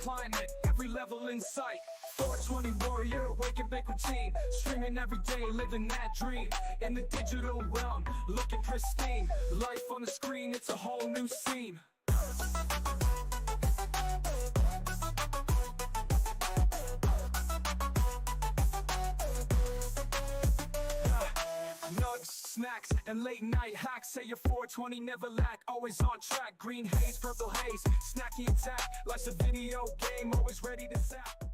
Climate, every level in sight. 420 warrior, wake and bake routine. Streaming every day, living that dream. In the digital realm, looking pristine. Life on the screen, it's a whole new scene. Nugs, snacks, and late night hacks. Say your 420 never lack, always on track. Green haze, purple haze, snacky attack. Life's a video game, always ready to zap.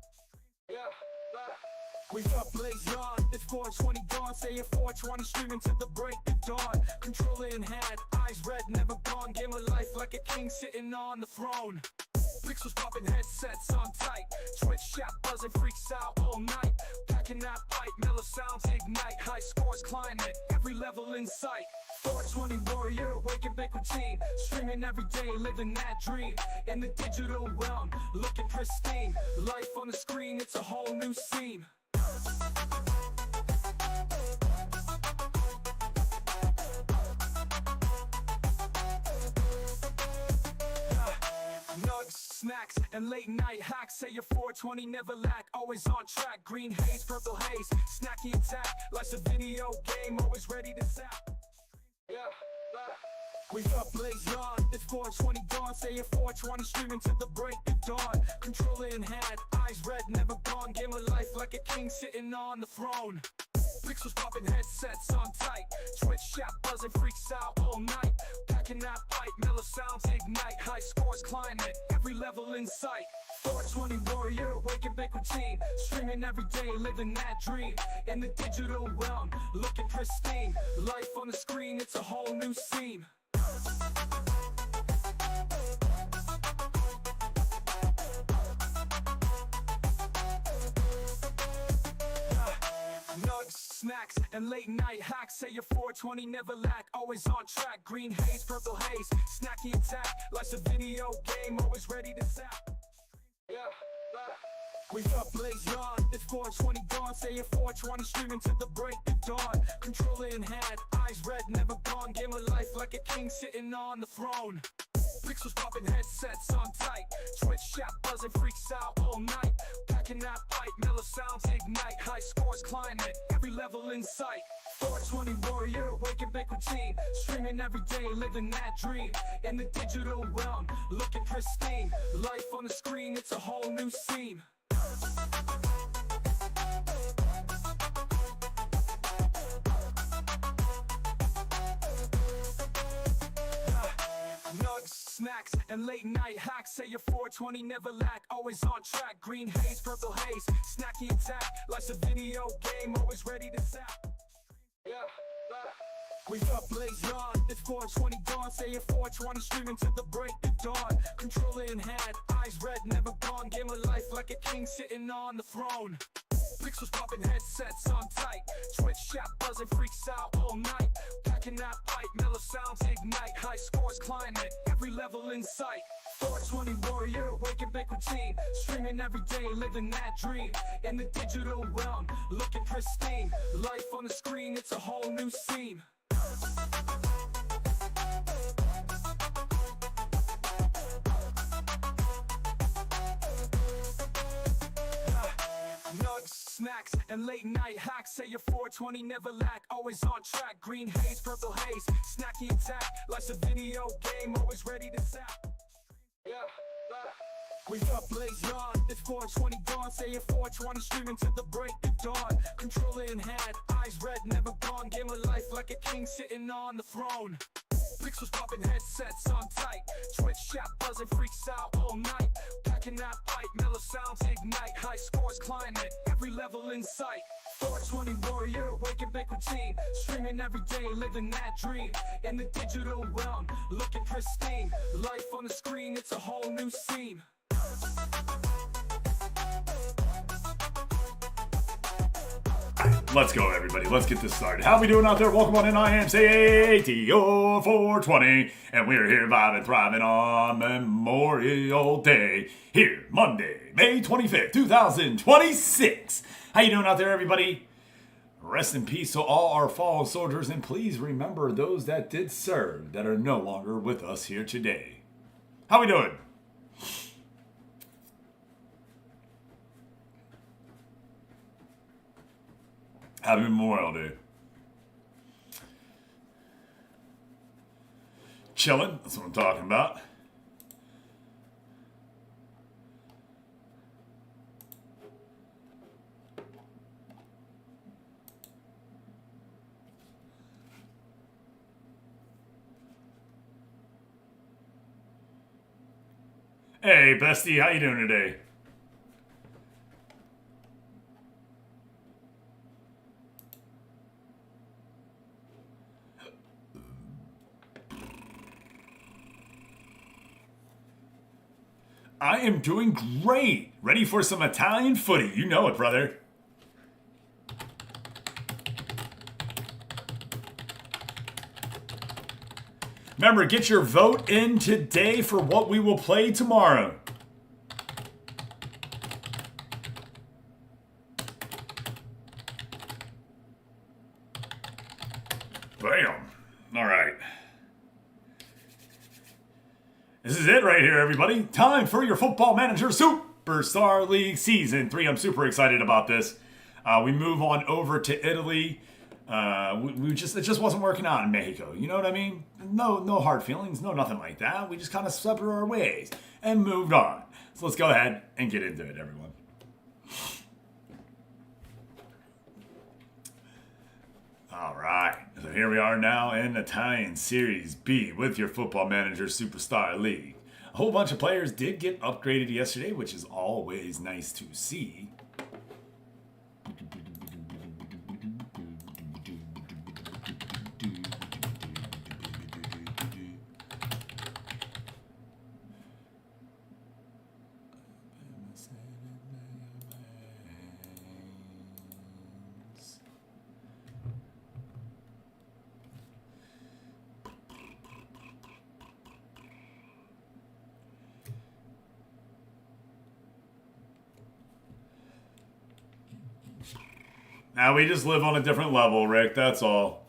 We've got blaze on, it's 420 dawn. Say your 420 streaming to the break of dawn. Controller in hand, eyes red, never gone. Game of life like a king sitting on the throne. Pixels popping, headsets on tight. Twitch chat buzzing, freaks out all night. Packing that pipe, mellow sounds ignite. High scores climate, every level in sight. 420 warrior, wake and bake routine. Streaming every day, living that dream. In the digital realm, looking pristine. Life on the screen, it's a whole new scene. Nugs, snacks, and late night hacks. Say your 420 never lack, always on track. Green haze, purple haze, snacky attack. Life's a video game, always ready to zap. We've got blaze on, it's 420 dawn. Say your 420 streaming to the break of dawn. Controller in hand, eyes red, never gone. Game of life like a king sitting on the throne. Pixels popping, headsets on tight. Twitch chat buzzing, freaks out all night. Packing that pipe, mellow sounds ignite. High scores climate, every level in sight. 420 warrior, wake and bake routine. Streaming every day, living that dream. In the digital realm, looking pristine. Life on the screen, it's a whole new scene. Nugs, snacks, and late night hacks. Say your 420 never lack, always on track. Green haze, purple haze, snacky attack. Life's a video game, always ready to zap. We've got blaze on, it's 420 dawn. Say your 420 streaming to the break of dawn. Controller in hand, eyes red, never gone. Game of life like a king sitting on the throne. Pixels popping, headsets on tight. Twitch chat buzzing, freaks out all night. Packing that pipe, mellow sounds ignite. High scores climate, every level in sight. 420 warrior, wake and bake routine. Streaming every day, living that dream. In the digital realm, looking pristine. Life on the screen, it's a whole new scene. Nugs, snacks, and late night hacks. Say your 420 never lack, always on track. Green haze, purple haze, snacky attack. Life's a video game, always ready to zap. We've got blaze on, it's 420 dawn. Say your 420 streaming to the break of dawn. Controller in hand, eyes red, never gone. Game of life like a king sitting on the throne. Pixels popping, headsets on tight. Twitch chat buzzing, freaks out all night. Packing that pipe, mellow sounds ignite. High scores climate, every level in sight. 420 warrior, wake and bake routine. Streaming every day, living that dream. In the digital realm, looking pristine. Life on the screen, it's a whole new scene. Nugs, snacks, and late night hacks. Say your 420 never lack, always on track. Green haze, purple haze, snacky attack. Life's a video game, always ready to zap. We've got blaze on, it's 420 dawn. Say your 420 streaming to the break of dawn. Controller in hand, eyes red, never gone. Game of life like a king sitting on the throne. Pixels popping, headsets on tight. Twitch chat buzzing, freaks out all night. Packing that pipe, mellow sounds ignite. High scores climate, every level in sight. 420 warrior, wake and bake routine. Streaming every day, living that dream. In the digital realm, looking pristine. Life on the screen, it's a whole new scene. Let's go, everybody. Let's get this started. How we doing out there? Welcome on in. I am CATO 420, and we're here vibing, thriving on Memorial Day. Here, Monday, May 25th, 2026. How you doing out there, everybody? Rest in peace to all our fallen soldiers, and please remember those that did serve that are no longer with us here today. How we doing? Happy Memorial Day. Chilling, that's what I'm talking about. Hey, bestie, how you doing today? I am doing great. Ready for some Italian footy. You know it, brother. Remember, get your vote in today for what we will play tomorrow. Bam. All right. This is it right here, everybody. Time for your Football Manager Superstar League Season 3. I'm super excited about this. We move on over to Italy. It just wasn't working out in Mexico. You know what I mean? No hard feelings, no nothing like that. We just kind of separated our ways and moved on. So let's go ahead and get into it, everyone. All right, so here we are now in Italian Series B with your Football Manager Superstar League. A whole bunch of players did get upgraded yesterday, which is always nice to see. Now we just live on a different level, Rick, that's all.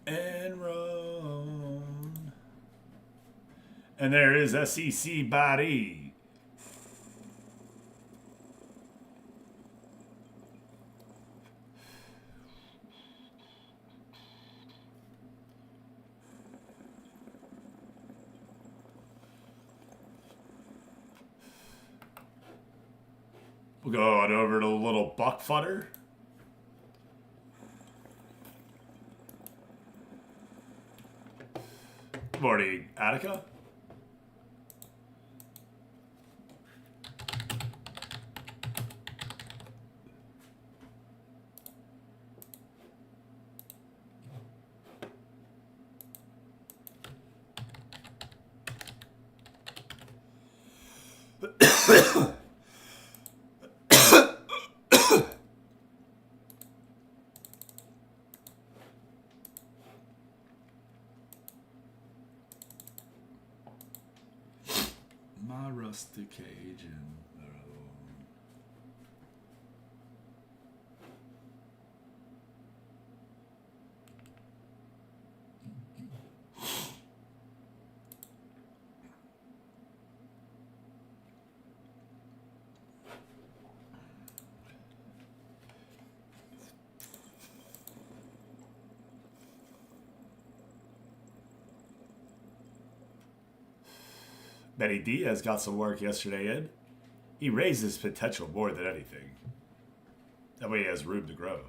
And run. And there is SEC body. We'll go on over to a little buck fodder. Morning, Attica. My rustic Cajun. Betty Diaz got some work yesterday, Ed. He raised his potential more than anything. That way he has room to grow.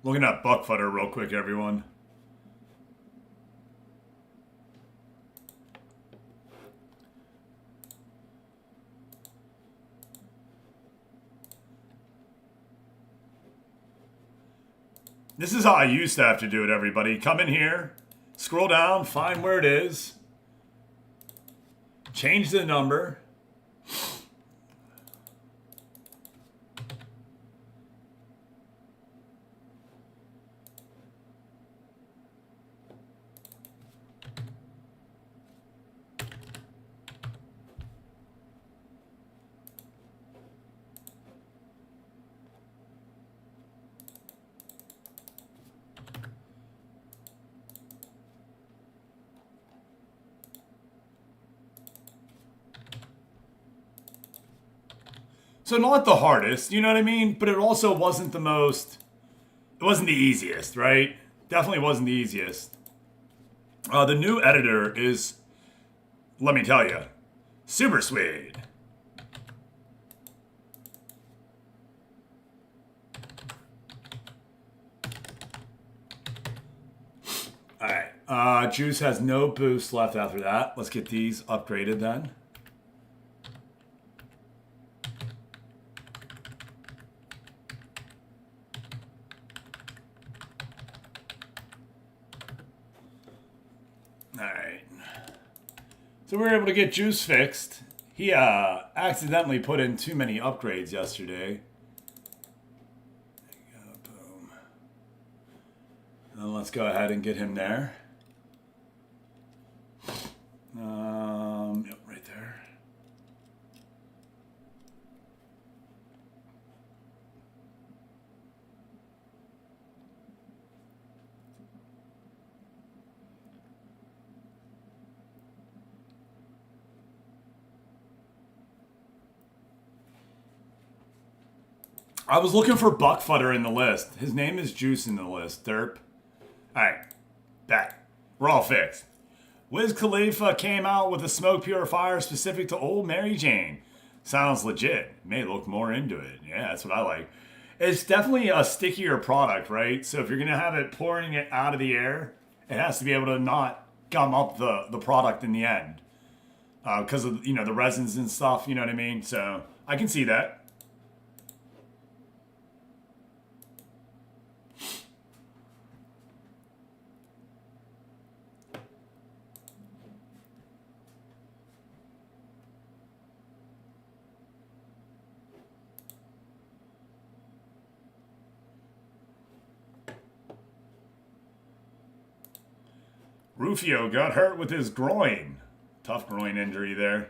Looking at buck fodder real quick, everyone. This is how I used to have to do it, everybody. Come in here, scroll down, find where it is, change the number. So not the hardest, you know what I mean? But it also wasn't the most, it wasn't the easiest, right? Definitely wasn't the easiest. The new editor is, let me tell you, super sweet. All right, Juice has no boost left after that. Let's get these upgraded then. So we were able to get Juice fixed. He accidentally put in too many upgrades yesterday. There you go, boom. And let's go ahead and get him there. Yep, right there. I was looking for Buckfutter in the list. His name is Juice in the list. Derp. Alright. Back. We're all fixed. Wiz Khalifa came out with a smoke purifier specific to Old Mary Jane. Sounds legit. May look more into it. Yeah, that's what I like. It's definitely a stickier product, right? So if you're going to have it pouring it out of the air, it has to be able to not gum up the product in the end. Because of, you know, the resins and stuff, you know what I mean? So I can see that. Rufio got hurt with his groin. Tough groin injury there.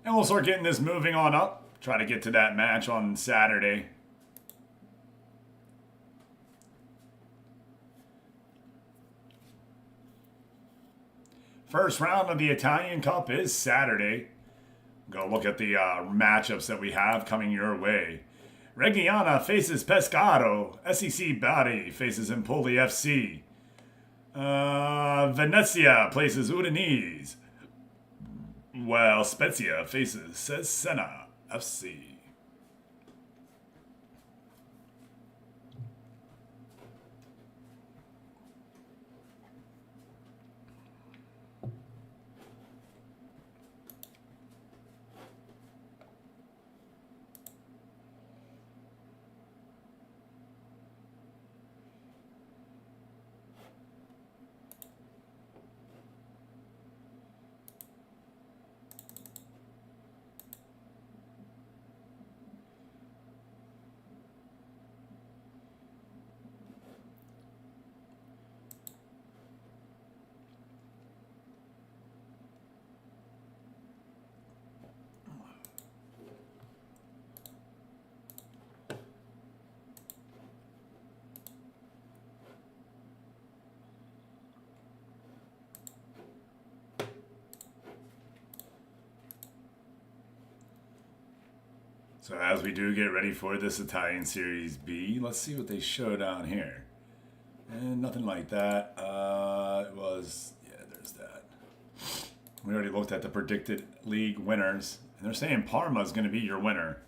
And we'll start getting this moving on up. Try to get to that match on Saturday. First round of the Italian Cup is Saturday. Go look at the matchups that we have coming your way. Reggiana faces Pescaro. SEC Bari faces Empoli FC. Venezia places Udinese. While Spezia faces Cesena FC. So as we do get ready for this Italian Series B, let's see what they show down here. And nothing like that. It was, yeah, there's that. We already looked at the predicted league winners. And they're saying Parma's going to be your winner.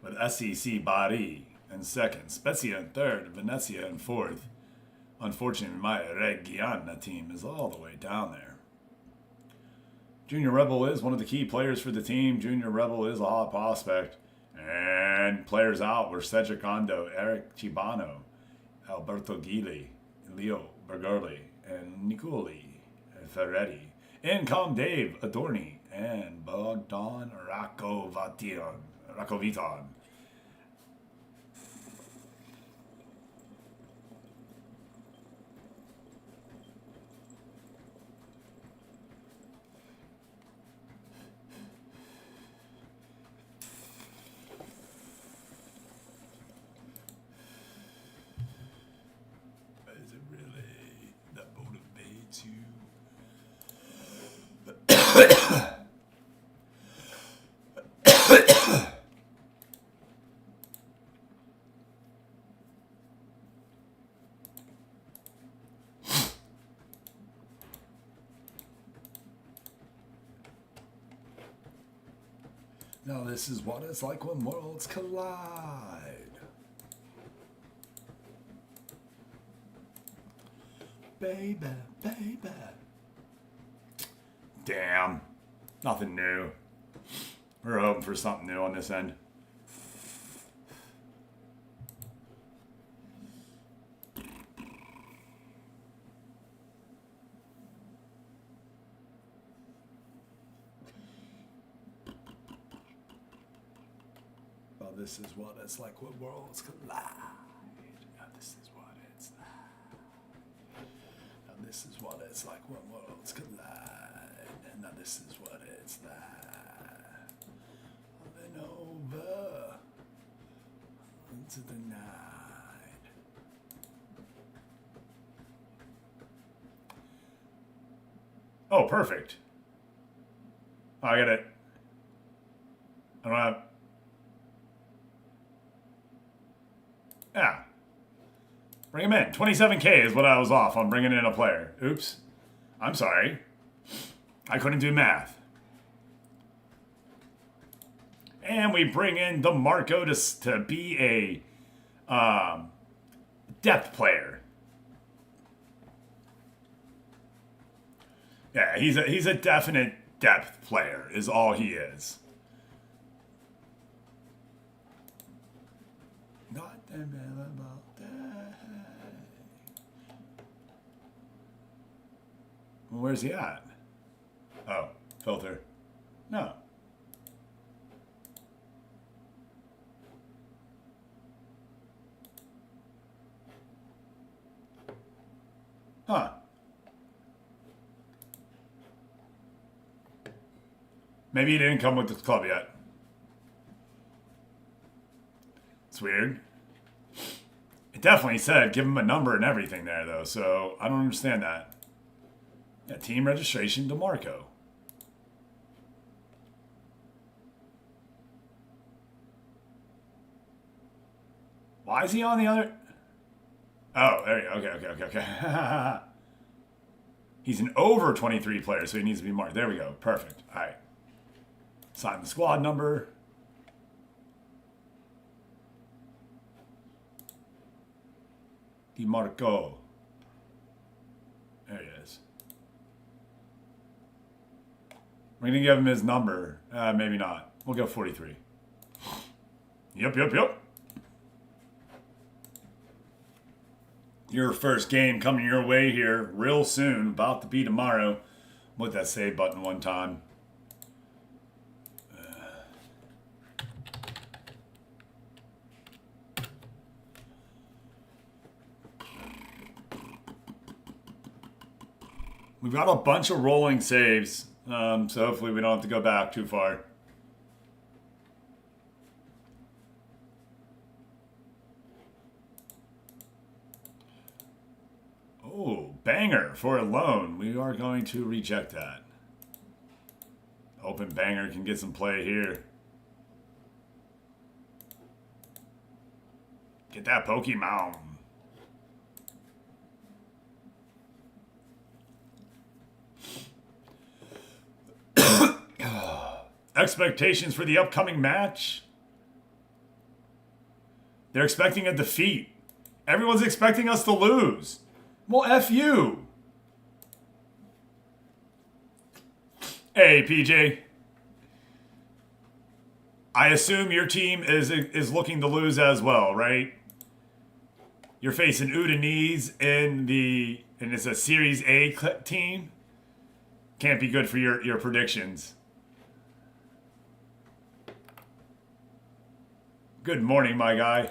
With SEC Bari in second. Spezia in third. Venezia in fourth. Unfortunately, my Reggiana team is all the way down there. Junior Rebel is one of the key players for the team. Junior Rebel is a hot prospect. And players out were Cedric Ondo, Eric Chibano, Alberto Gili, Leo Bergoli, and Nicoli Ferretti. In come Dave Adorni and Bogdan Rakovitan. Is it really that motivates you? Now this is what it's like when worlds collide. Baby, baby. Damn. Nothing new. We're hoping for something new on this end. Well, this is what it's like when worlds collide. Now this is what it's like. Now this is what it's like when worlds collide. And now this is what it's like. Then over into the night. Oh, perfect. Oh, I got it. I don't have. Yeah. Bring him in. 27K is what I was off on bringing in a player. Oops. I'm sorry. I couldn't do math. And we bring in DeMarco to be a depth player. Yeah, he's a definite depth player is all he is. Not available. Well, where's he at? Oh, filter. No. Huh. Maybe he didn't come with the club yet. It's weird. It definitely said give him a number and everything there, though, so I don't understand that. Yeah, team registration, DeMarco. Why is he on the other? Oh, there you go. Okay. He's an over 23 player, so he needs to be marked. There we go. Perfect. All right. Sign the squad number. DeMarco. There he is. We're going to give him his number. Maybe not. We'll go 43. Yep. Your first game coming your way here real soon. About to be tomorrow. With that save button one time. We've got a bunch of rolling saves, so hopefully we don't have to go back too far. Oh, banger for a loan. We are going to reject that. Hoping banger can get some play here. Get that Pokemon. Expectations for the upcoming match. They're expecting a defeat. Everyone's expecting us to lose. Well, F you. Hey, PJ. I assume your team is looking to lose as well, right? You're facing Udinese and it's a Series A team. Can't be good for your predictions. Good morning, my guy.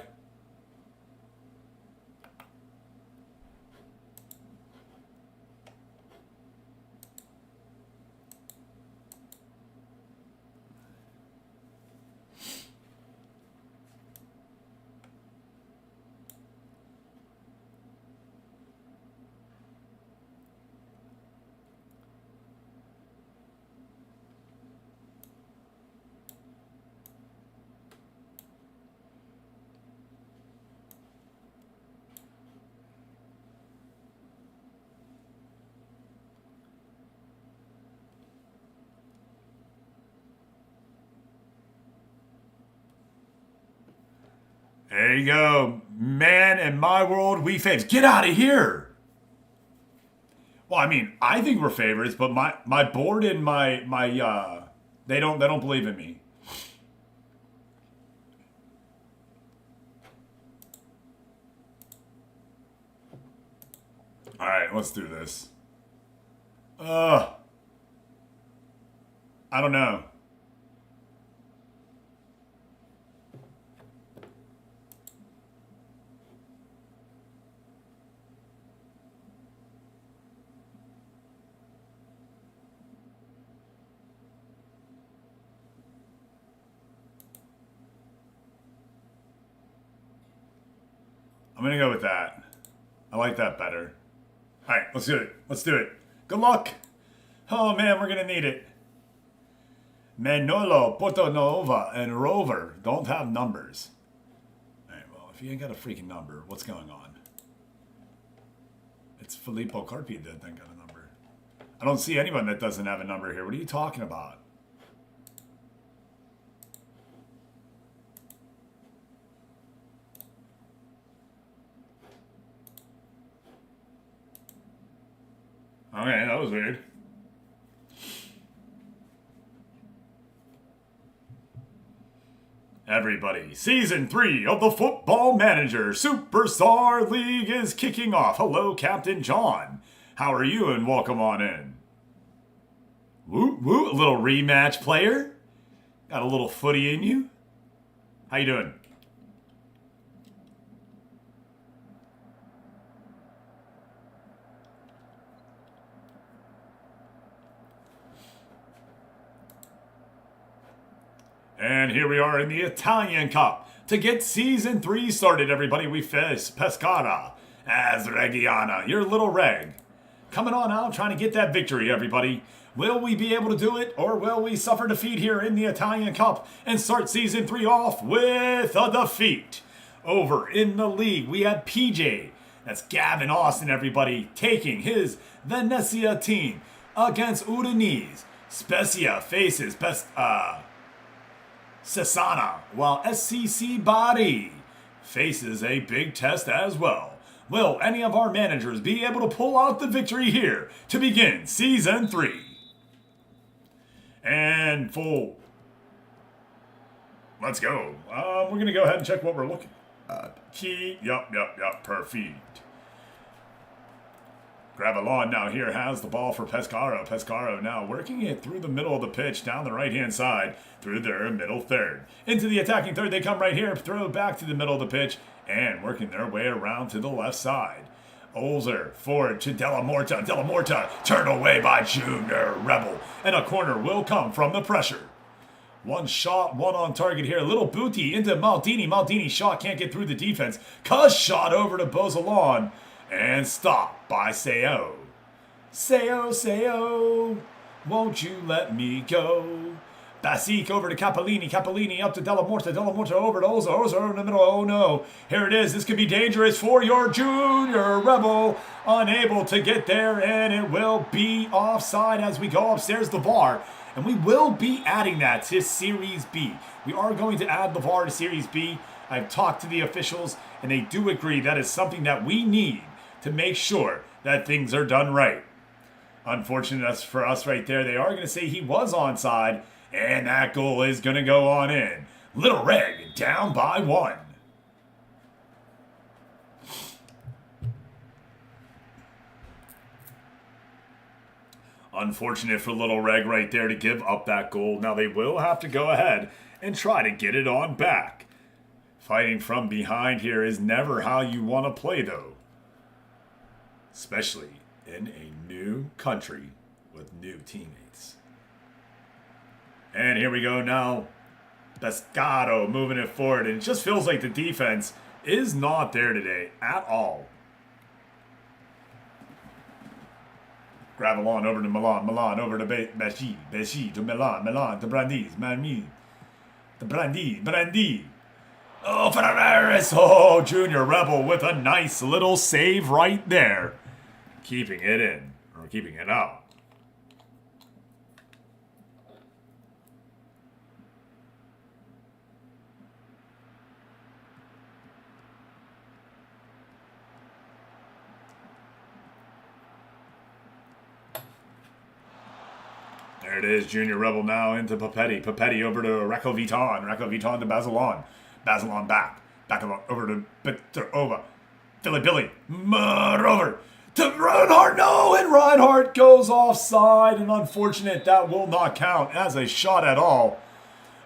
There you go. Man, in my world, we faves. Get out of here. Well, I mean, I think we're favorites, but my board and my they don't believe in me. All right, let's do this. I don't know. I'm going to go with that. I like that better. All right, let's do it. Let's do it. Good luck. Oh, man, we're going to need it. Manolo, Portonova, and Rover don't have numbers. All right, well, if you ain't got a freaking number, what's going on? It's Filippo Carpi that got a number. I don't see anyone that doesn't have a number here. What are you talking about? Okay, that was weird. Everybody, Season 3 of the Football Manager Superstar League is kicking off. Hello, Captain John. How are you, and welcome on in. Woo, woo, a little rematch player. Got a little footy in you. How you doing? And here we are in the Italian Cup. To get Season 3 started, everybody, we face Pescara as Reggiana, your little Reg. Coming on out, trying to get that victory, everybody. Will we be able to do it, or will we suffer defeat here in the Italian Cup and start Season 3 off with a defeat? Over in the league, we have PJ. That's Gavin Austin, everybody, taking his Venezia team against Udinese. Spezia faces Cesana, while SCC Body faces a big test as well. Will any of our managers be able to pull out the victory here to begin Season 3? And full. Let's go. We're going to go ahead and check what we're looking at. Key. Yup. Perfect. Gravelon now here has the ball for Pescaro. Pescaro now working it through the middle of the pitch, down the right-hand side, through their middle third. Into the attacking third, they come right here, throw back to the middle of the pitch, and working their way around to the left side. Olzer forward to Della Morta. Della Morta turned away by Junior Rebel, and a corner will come from the pressure. One shot, one on target here. Little booty into Maldini. Maldini shot can't get through the defense. Cuz shot over to Bozalon. And stopped by Seo. Seo, won't you let me go? Basic over to Capolini. Capolini up to Della Morta. Della Morta over to Oza. Oza in the middle. Oh no. Here it is. This could be dangerous for your Junior Rebel. Unable to get there, and it will be offside as we go upstairs the VAR. And we will be adding that to Series B. We are going to add the VAR to Series B. I've talked to the officials, and they do agree that is something that we need to make sure that things are done right. Unfortunate for us right there, they are going to say he was onside, And that goal is going to go on in. Little Reg down by 1. Unfortunate for Little Reg right there to give up that goal. Now they will have to go ahead and try to get it on back. Fighting from behind here is never how you want to play, though. Especially in a new country with new teammates. And here we go now. Pescado moving it forward. And it just feels like the defense is not there today at all. Gravelon over to Milan. Milan over to Beshi. Beshi to Milan. Milan to Brandis. Mami. To Brandi. Oh, Ferraris. Oh, Junior Rebel with a nice little save right there. Keeping it in. Or keeping it out. There it is, Junior Rebel now into Papetti. Papetti over to Racco Viton. Racco Viton to Basilon. Basilon back. Back over to Petrova. Billy. Over to Reinhardt. No, and Reinhardt goes offside. And unfortunate, that will not count as a shot at all.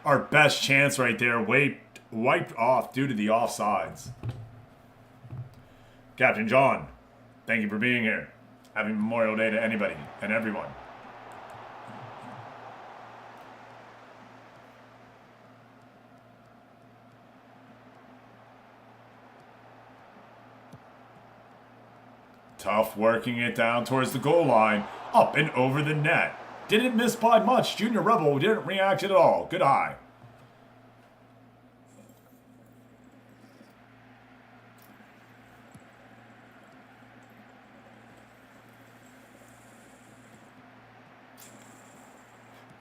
Our best chance right there wiped off due to the offsides. Captain John, thank you for being here. Happy Memorial Day to anybody and everyone. Tough working it down towards the goal line. Up and over the net. Didn't miss by much. Junior Rebel didn't react at all. Good eye.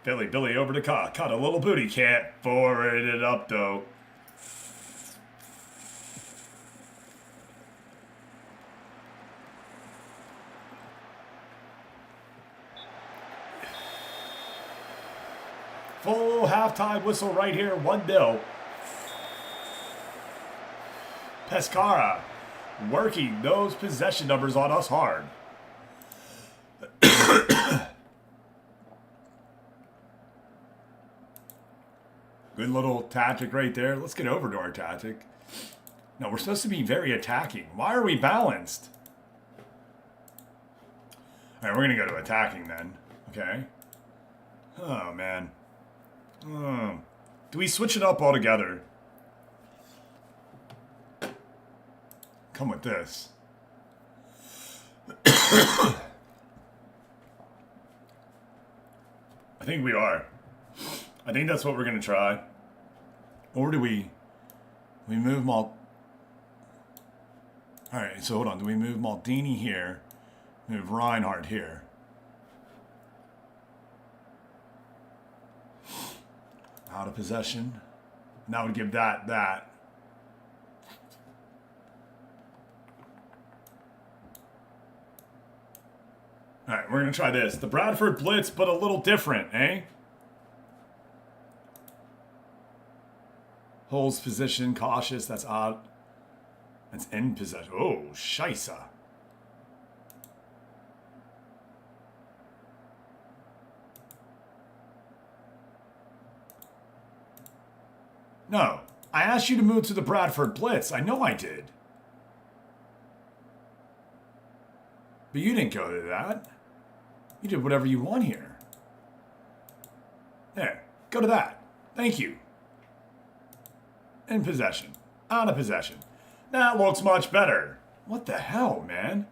Billy over to Cut a little booty. Can't forward it up though. Full halftime whistle right here, 1-0. Pescara working those possession numbers on us hard. Good little tactic right there. Let's get over to our tactic. No, we're supposed to be very attacking. Why are we balanced? All right, we're going to go to attacking then. Okay. Oh, man. Do we switch it up altogether? Come with this. I think we are. I think that's what we're going to try. Or do we move All right, so hold on. Do we move Maldini here? Move Reinhardt here. Out of possession. And that would give that. All right, we're going to try this. The Bradford Blitz, but a little different, eh? Holds position, cautious. That's odd. That's in possession. Oh, scheisse. No, I asked you to move to the Bradford Blitz. I know I did. But you didn't go to that. You did whatever you want here. There, go to that. Thank you. In possession. Out of possession. That looks much better. What the hell, man?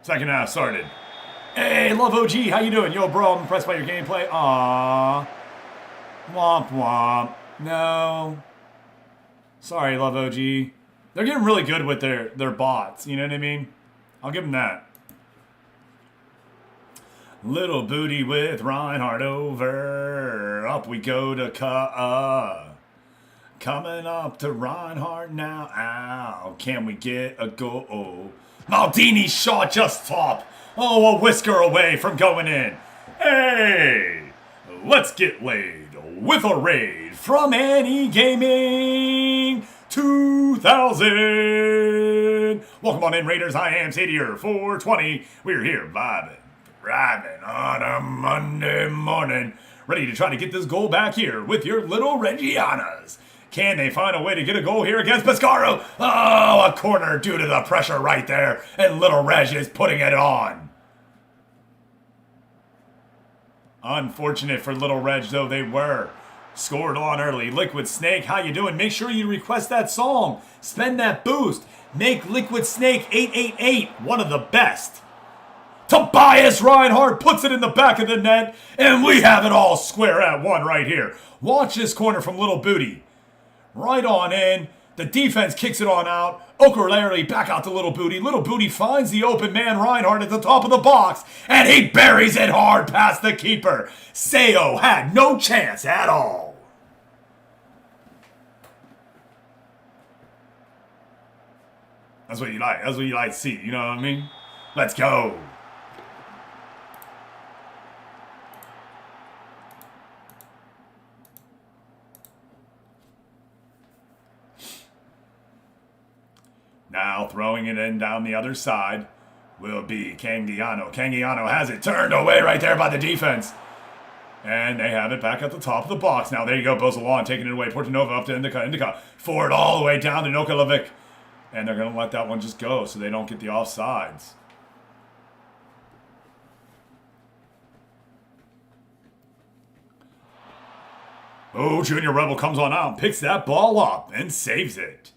Second half started. Hey, Love OG, how you doing? Yo, bro, I'm impressed by your gameplay. Aww. Womp womp. No. Sorry, Love OG. They're getting really good with their bots, you know what I mean? I'll give them that. Little booty with Reinhardt over. Up we go to Coming up to Reinhardt now. Ow. Can we get a goal? Maldini's shot just top. Oh, a whisker away from going in. Hey, let's get laid with a raid from Annie Gaming 2000. Welcome on in, Raiders. I am Sadier 420. We're here vibing, thriving on a Monday morning, ready to try to get this goal back here with your little Reggianas. Can they find a way to get a goal here against Pescaro? Oh, a corner due to the pressure right there, and little Reg is putting it on. Unfortunate for little Reg, though, they were scored on early. Liquid Snake, how you doing? Make sure you request that song. Spend that boost. Make Liquid Snake 888 one of the best. Tobias Reinhardt puts it in the back of the net, and we have it all square at one right here. Watch this corner from Little Booty. Right on in. The defense kicks it on out. Okerlary back out to Little Booty. Little Booty finds the open man Reinhardt at the top of the box, and he buries it hard past the keeper. Sayo had no chance at all. That's what you like. That's what you like to see. You know what I mean? Let's go. Now throwing it in down the other side will be Cangiano. Cangiano has it turned away right there by the defense. And they have it back at the top of the box. Now there you go, Bozalon taking it away. Portanova up to Indica. Indica forward all the way down to Nokolovic. And they're going to let that one just go so they don't get the offsides. Oh, Junior Rebel comes on out, picks that ball up, and saves it.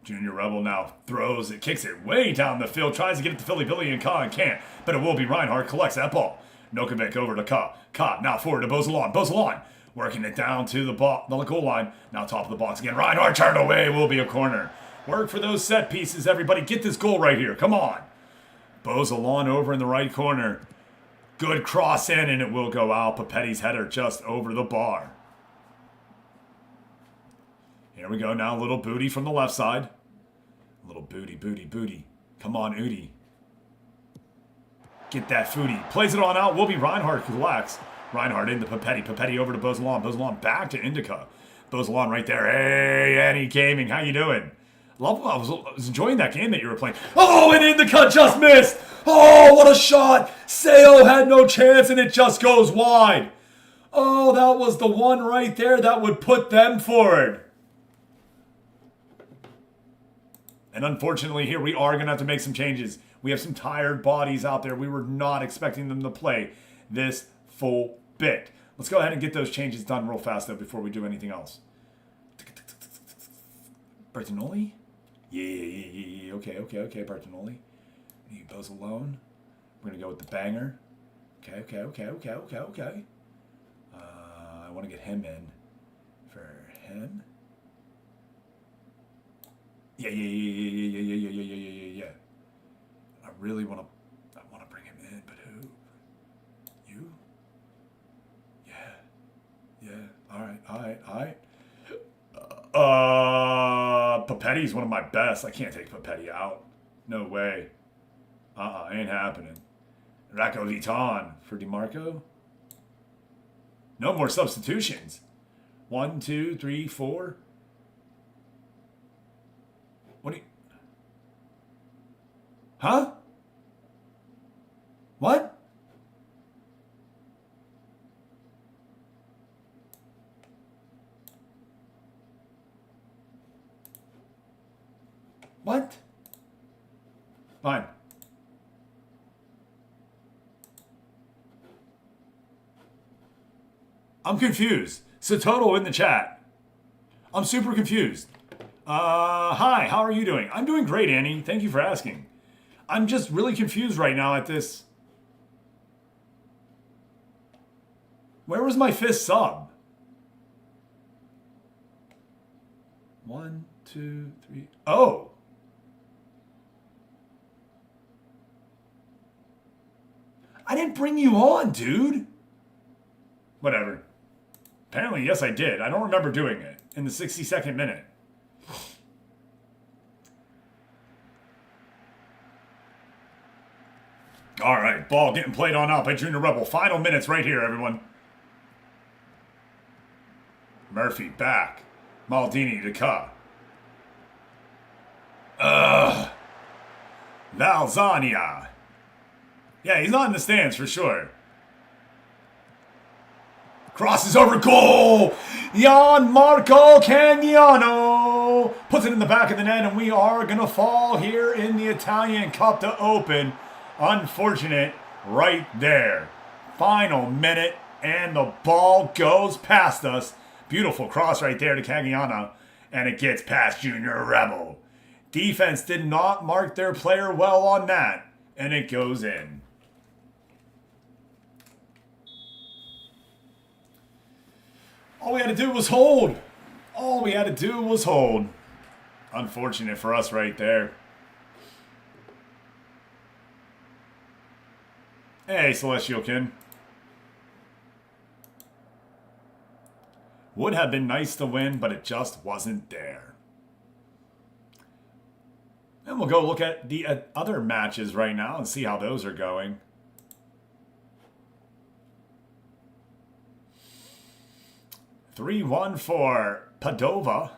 Junior Rebel now throws it, kicks it way down the field, tries to get it to Philly Billy and Khan, can't. But it will be Reinhardt, collects that ball. Nokovic over to Cobb. Cobb now forward to Bozalon. Bozalon working it down to the goal line. Now top of the box again. Reinhardt turned away, will be a corner. Work for those set pieces, everybody. Get this goal right here. Come on. Bozalon over in the right corner. Good cross in, and it will go out. Papetti's header just over the bar. Here we go now. Little Booty from the left side. Little Booty, Booty, Booty. Come on, Udi. Get that Foodie. Plays it on out. Will be Reinhardt who collects. Reinhardt into Papetti. Papetti over to Bozalon. Bozalon back to Indica. Bozalon right there. Hey, Annie Gaming. How you doing? I was enjoying that game that you were playing. Oh, and Indica just missed. Oh, what a shot. Sayo had no chance, and it just goes wide. Oh, that was the one right there that would put them forward. And unfortunately, here we are going to have to make some changes. We have some tired bodies out there. We were not expecting them to play this full bit. Let's go ahead and get those changes done real fast, though, before we do anything else. Bertinoli? Yeah. Okay, Bertinoli. He goes alone. We're going to go with the banger. Okay. I want to get him in for him. Yeah. I really want to bring him in, but who? You? Yeah. All right. Papetti's one of my best. I can't take Papetti out. No way. Ain't happening. Racco Viton for DeMarco. No more substitutions. 1, 2, 3, 4. What do you... Huh? What? What? Fine. I'm confused. Sototo in the chat. I'm super confused. Hi, how are you doing? I'm doing great, Annie. Thank you for asking. I'm just really confused right now at this. Where was my 5th sub? 1, 2, 3. Oh. I didn't bring you on, dude. Whatever. Apparently, yes, I did. I don't remember doing it in the 62nd minute. All right, ball getting played on up by Junior Rebel. Final minutes right here, everyone. Murphy back. Maldini to cut. Valzania. Yeah, he's not in the stands for sure. Crosses over goal. Gianmarco Cagnano puts it in the back of the net, and we are going to fall here in the Italian Cup to open. Unfortunate right there. Final minute, and the ball goes past us. Beautiful cross right there to Cagliano, and it gets past Junior Rebel. Defense did not mark their player well on that, and it goes in. All we had to do was hold. All we had to do was hold. Unfortunate for us right there. Hey, Celestialkin. Would have been nice to win, but it just wasn't there. And we'll go look at the other matches right now and see how those are going. (3-1) for Padova.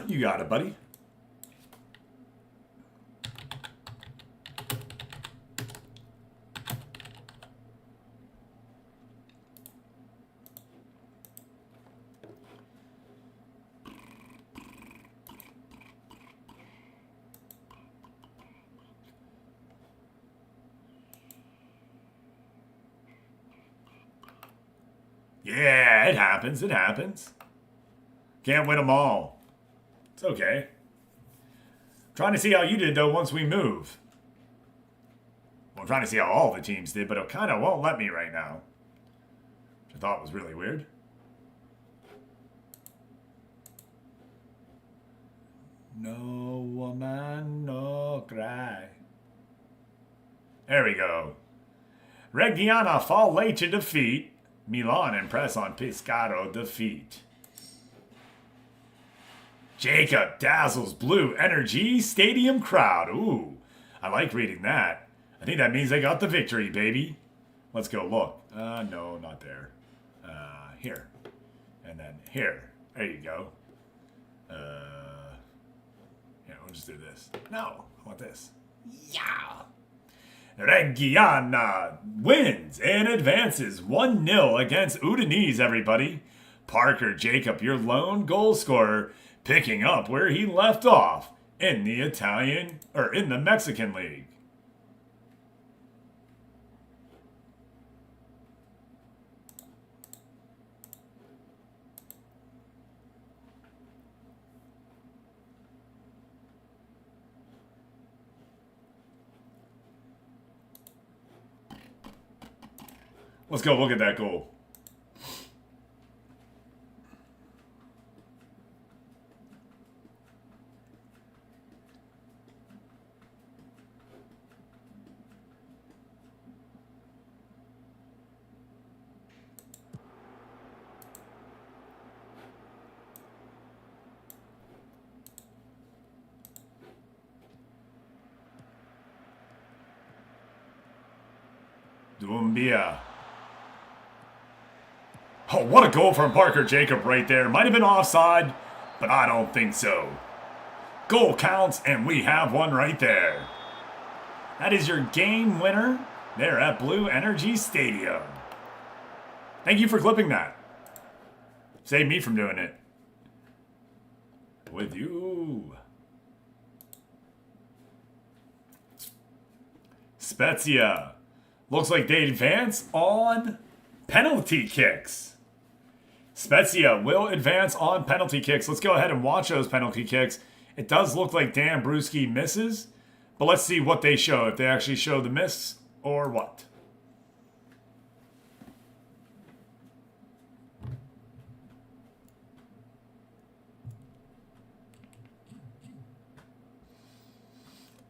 You got it, buddy. Yeah, it happens. It happens. Can't win them all. It's okay. Trying to see how you did, though, once we move. Well, I'm trying to see how all the teams did, but it kind of won't let me right now. Which I thought was really weird. No woman, no cry. There we go. Reggiana fall late to defeat. Milan impress on Pescara defeat. Jacob dazzles Blue Energy Stadium crowd. Ooh, I like reading that. I think that means they got the victory, baby. Let's go look. No, not there. Here. And then here. There you go. Yeah, we'll just do this. No, I want this. Yeah. Reggiana wins and advances 1-0 against Udinese, everybody. Parker Jacob, your lone goal scorer, picking up where he left off in the in the Mexican League. Let's go look at that goal. Dumbia. Oh, what a goal from Parker Jacob right there. Might have been offside, but I don't think so. Goal counts, and we have one right there. That is your game winner there at Blue Energy Stadium. Thank you for clipping that. Save me from doing it. With you. Spezia. Looks like they advance on penalty kicks. Spezia will advance on penalty kicks. Let's go ahead and watch those penalty kicks. It does look like Dan Bruschi misses, but let's see what they show. If they actually show the miss or what.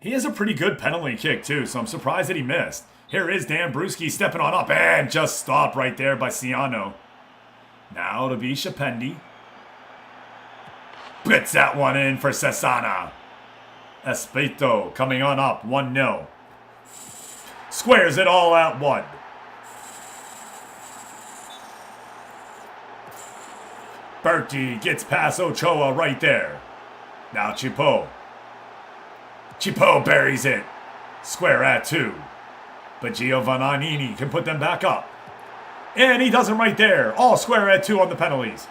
He has a pretty good penalty kick, too, so I'm surprised that he missed. Here is Dan Brewski stepping on up and just stopped right there by Ciano. Now to be Shapendi. Bits that one in for Cesana. Espeto coming on up, 1-0. Squares it all at 1. Bertie gets past Ochoa right there. Now Chipo. Chipo buries it. Square at 2. But Giovannini can put them back up. And he does it right there. All square at 2 on the penalties.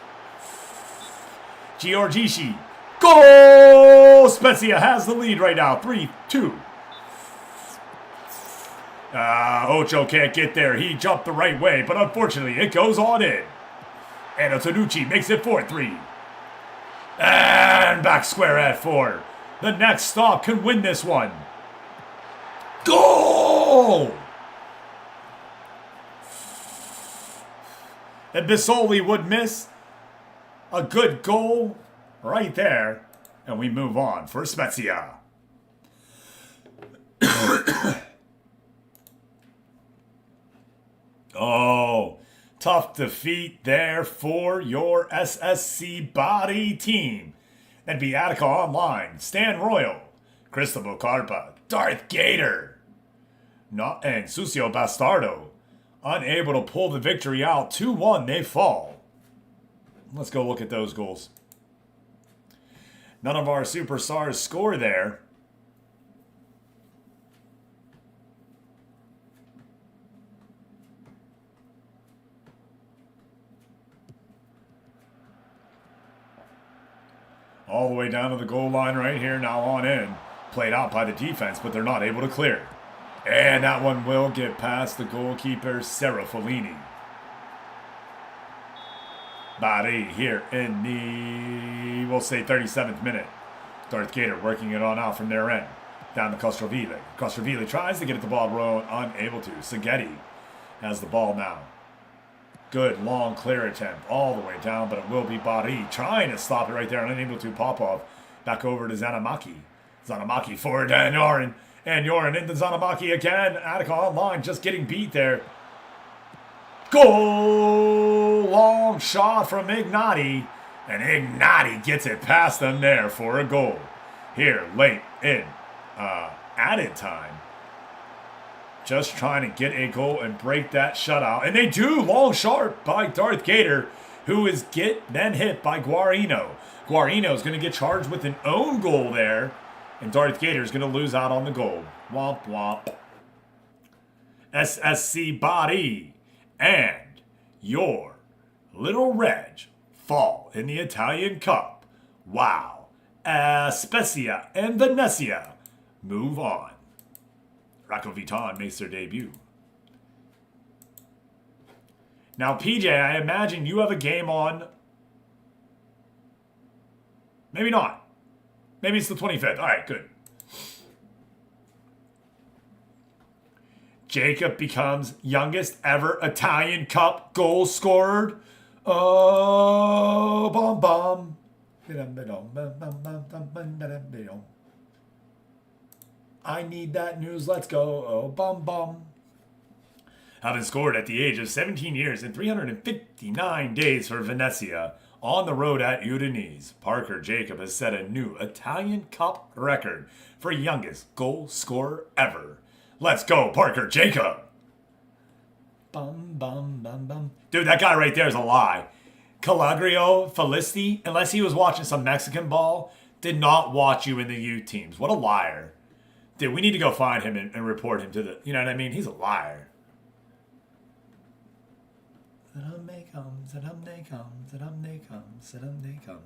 Giorgici. Goal! Spezia has the lead right now. 3-2. Ocho can't get there. He jumped the right way, but unfortunately it goes on in. And Antonucci makes it 4-3. And back square at 4. The next stop can win this one. Goal! And Bissoli would miss a good goal right there. And we move on for Spezia. Oh, tough defeat there for your SSC Body team. That'd be Attica Online, Stan Royal, Cristobal Carpa, Darth Gator, and Sucio Bastardo. Unable to pull the victory out. 2-1, they fall. Let's go look at those goals. None of our superstars score there. All the way down to the goal line right here, now on in. Played out by the defense, but they're not able to clear. And that one will get past the goalkeeper, Serafellini. Bari here in the, we'll say 37th minute. Darth Gator working it on out from their end. Down to Castroville. Castroville tries to get at the ball rolling, unable to. Saghetti has the ball now. Good long clear attempt all the way down, but it will be Bari trying to stop it right there and unable to. Popov back over to Zanamaki. Zanamaki forward and Yorin. And Yorin into Zanamaki again. Attica Online just getting beat there. Goal! Long shot from Ignati. And Ignati gets it past them there for a goal. Here late in added time. Just trying to get a goal and break that shutout. And they do. Long shot by Darth Gator, who is then hit by Guarino. Guarino is going to get charged with an own goal there. And Darth Gator is going to lose out on the goal. Womp womp. SSC Body and your Little Reg fall in the Italian Cup. Wow. Spezia and Venezia move on. Rocco Vitan makes their debut. Now, PJ, I imagine you have a game on. Maybe not. Maybe it's the 25th. All right, good. Jacob becomes youngest ever Italian Cup goal scorer. Oh, bum bum. I need that news. Let's go. Oh, bum bum. Having scored at the age of 17 years and 359 days for Venezia on the road at Udinese, Parker Jacob has set a new Italian Cup record for youngest goal scorer ever. Let's go, Parker Jacob. Bum, bum, bum, bum. Dude, that guy right there is a lie. Calagrio Felisti, unless he was watching some Mexican ball, did not watch you in the U teams. What a liar. Dude, we need to go find him and report him to the, you know what I mean? He's a liar. They come, they come, they come, they come.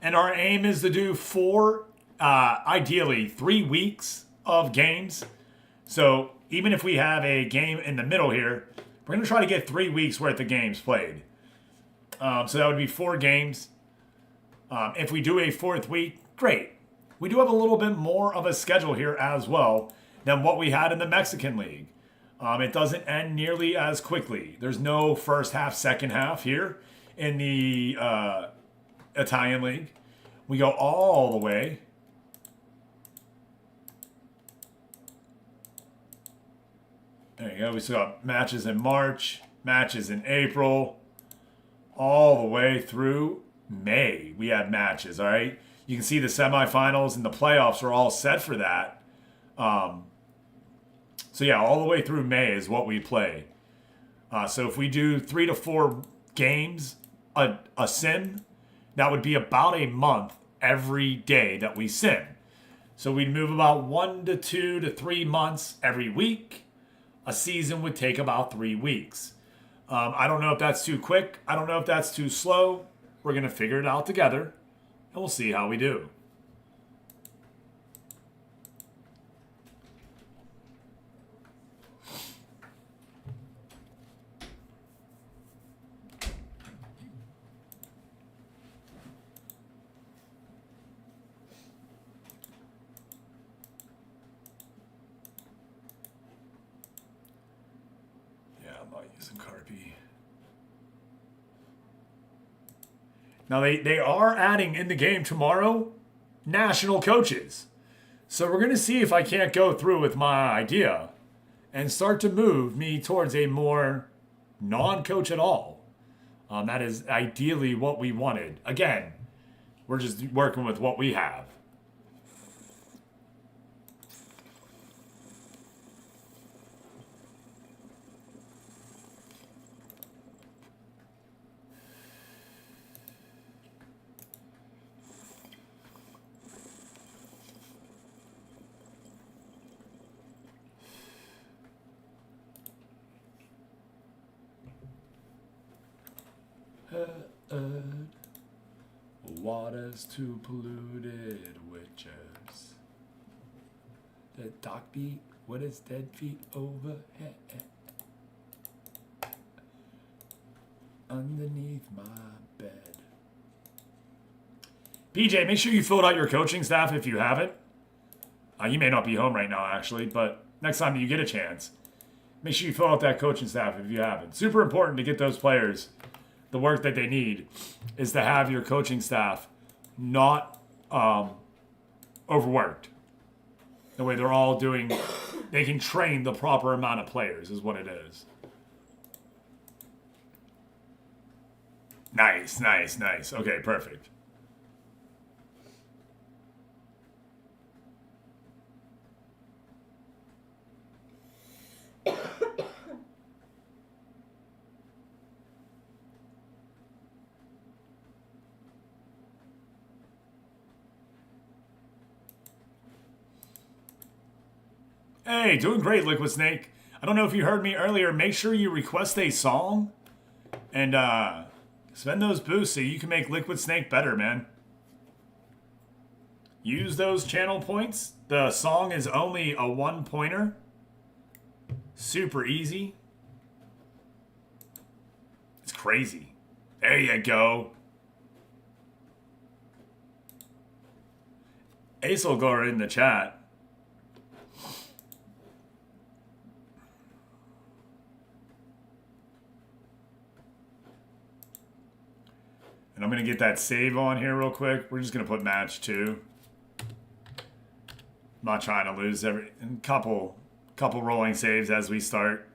And our aim is to do ideally 3 weeks of games. So even if we have a game in the middle here, we're going to try to get 3 weeks worth of games played. So that would be 4 games. If we do a 4th week, great. We do have a little bit more of a schedule here as well than what we had in the Mexican League. It doesn't end nearly as quickly. There's no first half, second half here in the Italian League. We go all the way. There you go. We still got matches in March, matches in April, all the way through May. We have matches, all right? You can see the semifinals and the playoffs are all set for that. So yeah, all the way through May is what we play. So if we do 3 to 4 games a sim, that would be about a month every day that we sim. So we'd move about 1 to 2 to 3 months every week. A season would take about 3 weeks. I don't know if that's too quick. I don't know if that's too slow. We're going to figure it out together, and we'll see how we do. Using Carpi. Now they are adding in the game tomorrow national coaches. So we're going to see if I can't go through with my idea and start to move me towards a more non-coach at all. That is ideally what we wanted. Again, we're just working with what we have. Water's too polluted, witches. The dock beat, what is dead feet overhead? Underneath my bed. PJ, make sure you filled out your coaching staff if you haven't. You may not be home right now, actually, but next time you get a chance, make sure you fill out that coaching staff if you haven't. Super important to get those players the work that they need is to have your coaching staff not overworked. The way they're all doing, they can train the proper amount of players is what it is. Nice, nice, nice. Okay, perfect. Hey, doing great, Liquid Snake. I don't know if you heard me earlier. Make sure you request a song and spend those boosts so you can make Liquid Snake better, man. Use those channel points. The song is only a 1-pointer. Super easy. It's crazy. There you go. Ace will go in the chat. And I'm going to get that save on here real quick. We're just going to put match 2. I'm not trying to lose every couple rolling saves as we start.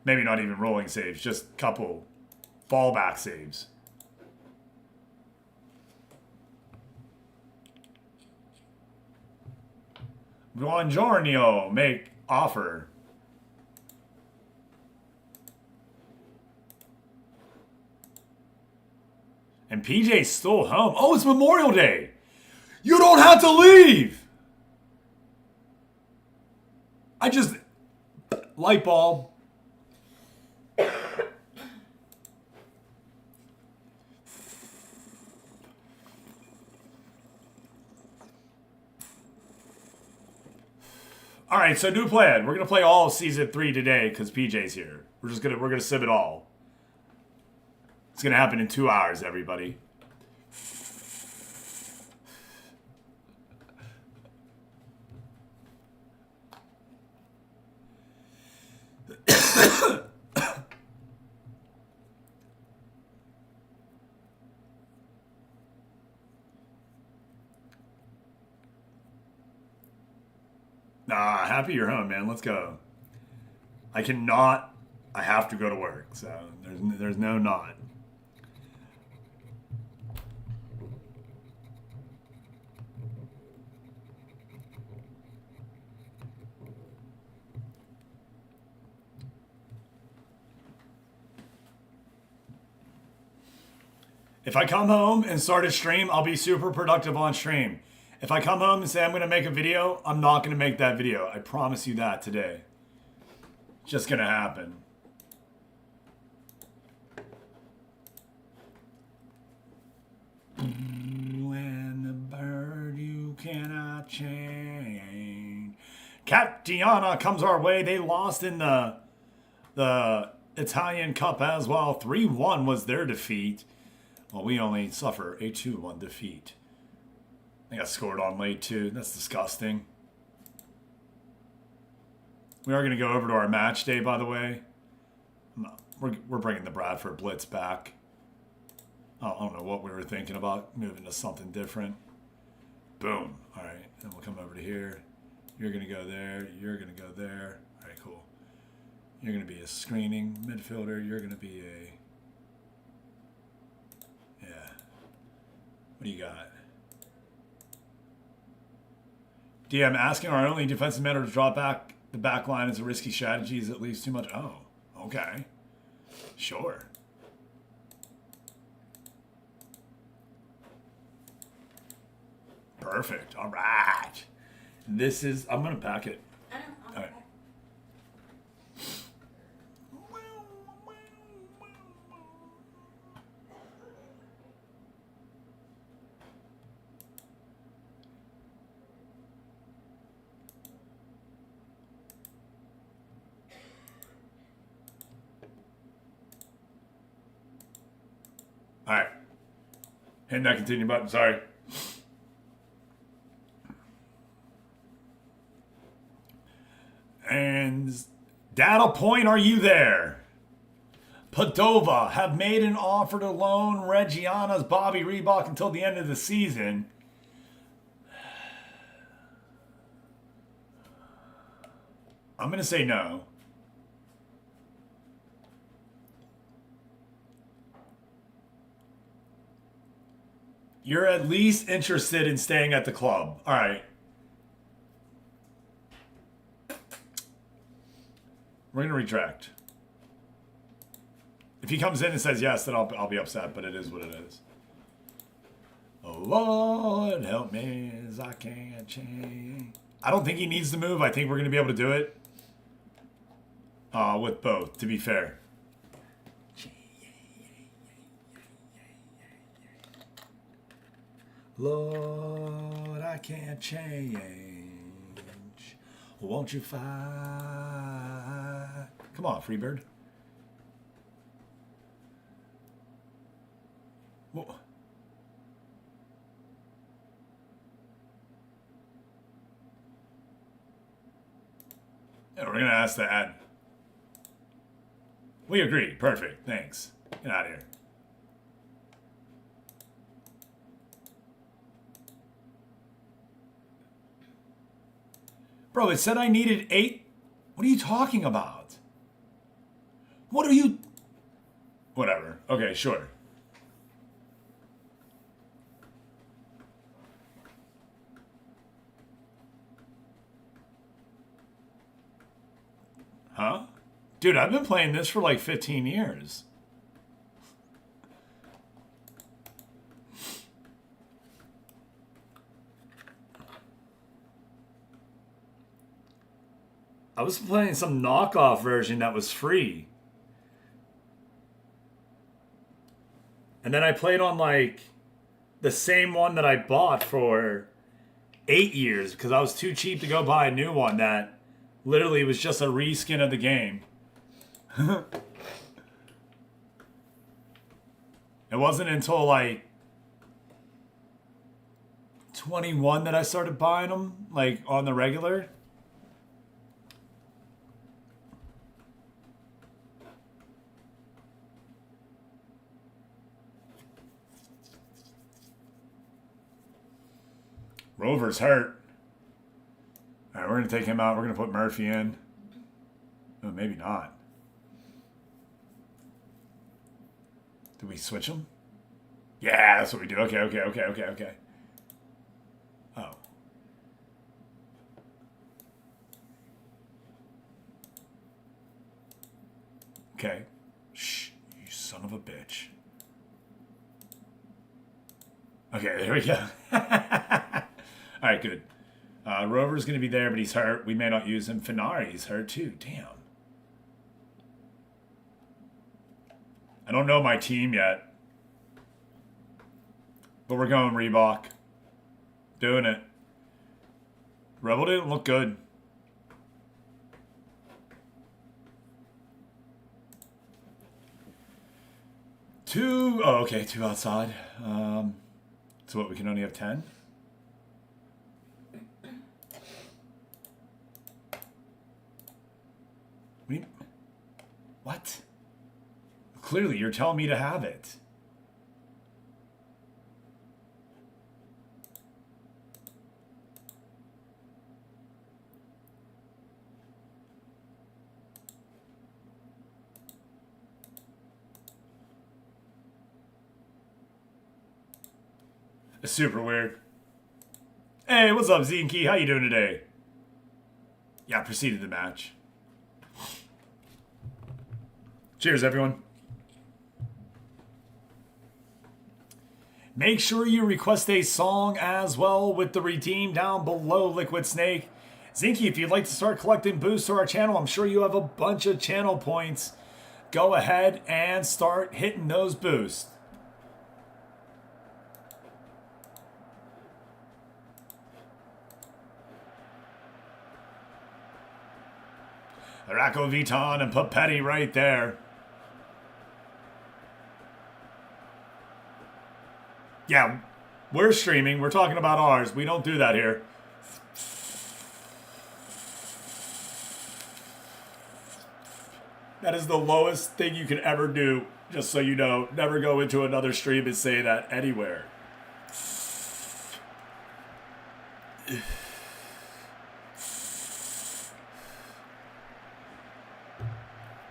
Maybe not even rolling saves, just couple fallback saves. Buongiorno, make offer. And PJ's still home. Oh, it's Memorial Day. You don't have to leave. I just... Light bulb. All right, so new plan. We're gonna play all of season 3 today because PJ's here. We're gonna sim it all. It's gonna happen in 2 hours, everybody. Nah, happy you're home, man. Let's go. I cannot. I have to go to work, so there's no not. If I come home and start a stream, I'll be super productive on stream. If I come home and say I'm going to make a video, I'm not going to make that video. I promise you that today. It's just going to happen. When the bird you cannot change. Catiana comes our way. They lost in the Italian Cup as well. 3-1 was their defeat. Well, we only suffer a 2-1 defeat. I got scored on late too. That's disgusting. We are going to go over to our match day, by the way. We're bringing the Bradford Blitz back. I don't know what we were thinking about, moving to something different. Boom. All right, then we'll come over to here. You're going to go there. You're going to go there. All right, cool. You're going to be a screening midfielder. You're going to be a... Yeah. What do you got? DM asking our only defensive matter to drop back the back line is a risky strategy as it leaves too much. Oh, okay. Sure. Perfect. All right. This is, I'm going to pack it. I know. All right. All right. Hitting that continue button. Sorry. And data point, are you there? Padova have made an offer to loan Reggiana's Bobby Reebok until the end of the season. I'm going to say no. You're at least interested in staying at the club. All right. We're going to retract. If he comes in and says yes, then I'll be upset, but it is what it is. Oh, Lord, help me as I can't change. I don't think he needs to move. I think we're going to be able to do it with both, to be fair. Lord, I can't change. Won't you fight? Come on, Freebird. Whoa. Yeah, we're going to ask that. We agree. Perfect. Thanks. Get out of here. Bro, it said I needed 8. What are you talking about? What are you... Whatever. Okay, sure. Huh? Dude, I've been playing this for like 15 years. I was playing some knockoff version that was free. And then I played on like the same one that I bought for 8 years because I was too cheap to go buy a new one that Literally, it was just a reskin of the game. It wasn't until like 21 that I started buying them, like on the regular. Rover's hurt. All right, we're going to take him out. We're going to put Murphy in. Oh, maybe not. Did we switch him? Yeah, that's what we do. Okay. Oh. Okay. Shh, you son of a bitch. Okay, there we go. All right, good. Rover's going to be there, but he's hurt. We may not use him. Finari's hurt too. Damn. I don't know my team yet. But we're going Reebok. Doing it. Rebel didn't look good. Two. Oh, okay. Two outside. So what, we can only have 10? What? Clearly, you're telling me to have it. It's super weird. Hey, what's up, Zinky? How you doing today? Yeah, proceeded the match. Cheers, everyone. Make sure you request a song as well with the redeem down below, Liquid Snake. Zinky, if you'd like to start collecting boosts to our channel, I'm sure you have a bunch of channel points. Go ahead and start hitting those boosts. Racco Vuitton and Papetti right there. Yeah, we're streaming. We're talking about ours. We don't do that here. That is the lowest thing you can ever do, just so you know. Never go into another stream and say that anywhere.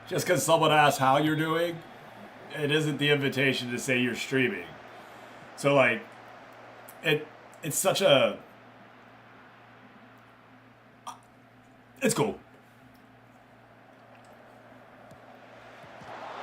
Just because someone asks how you're doing, it isn't the invitation to say you're streaming. So, like, it's such a... It's cool.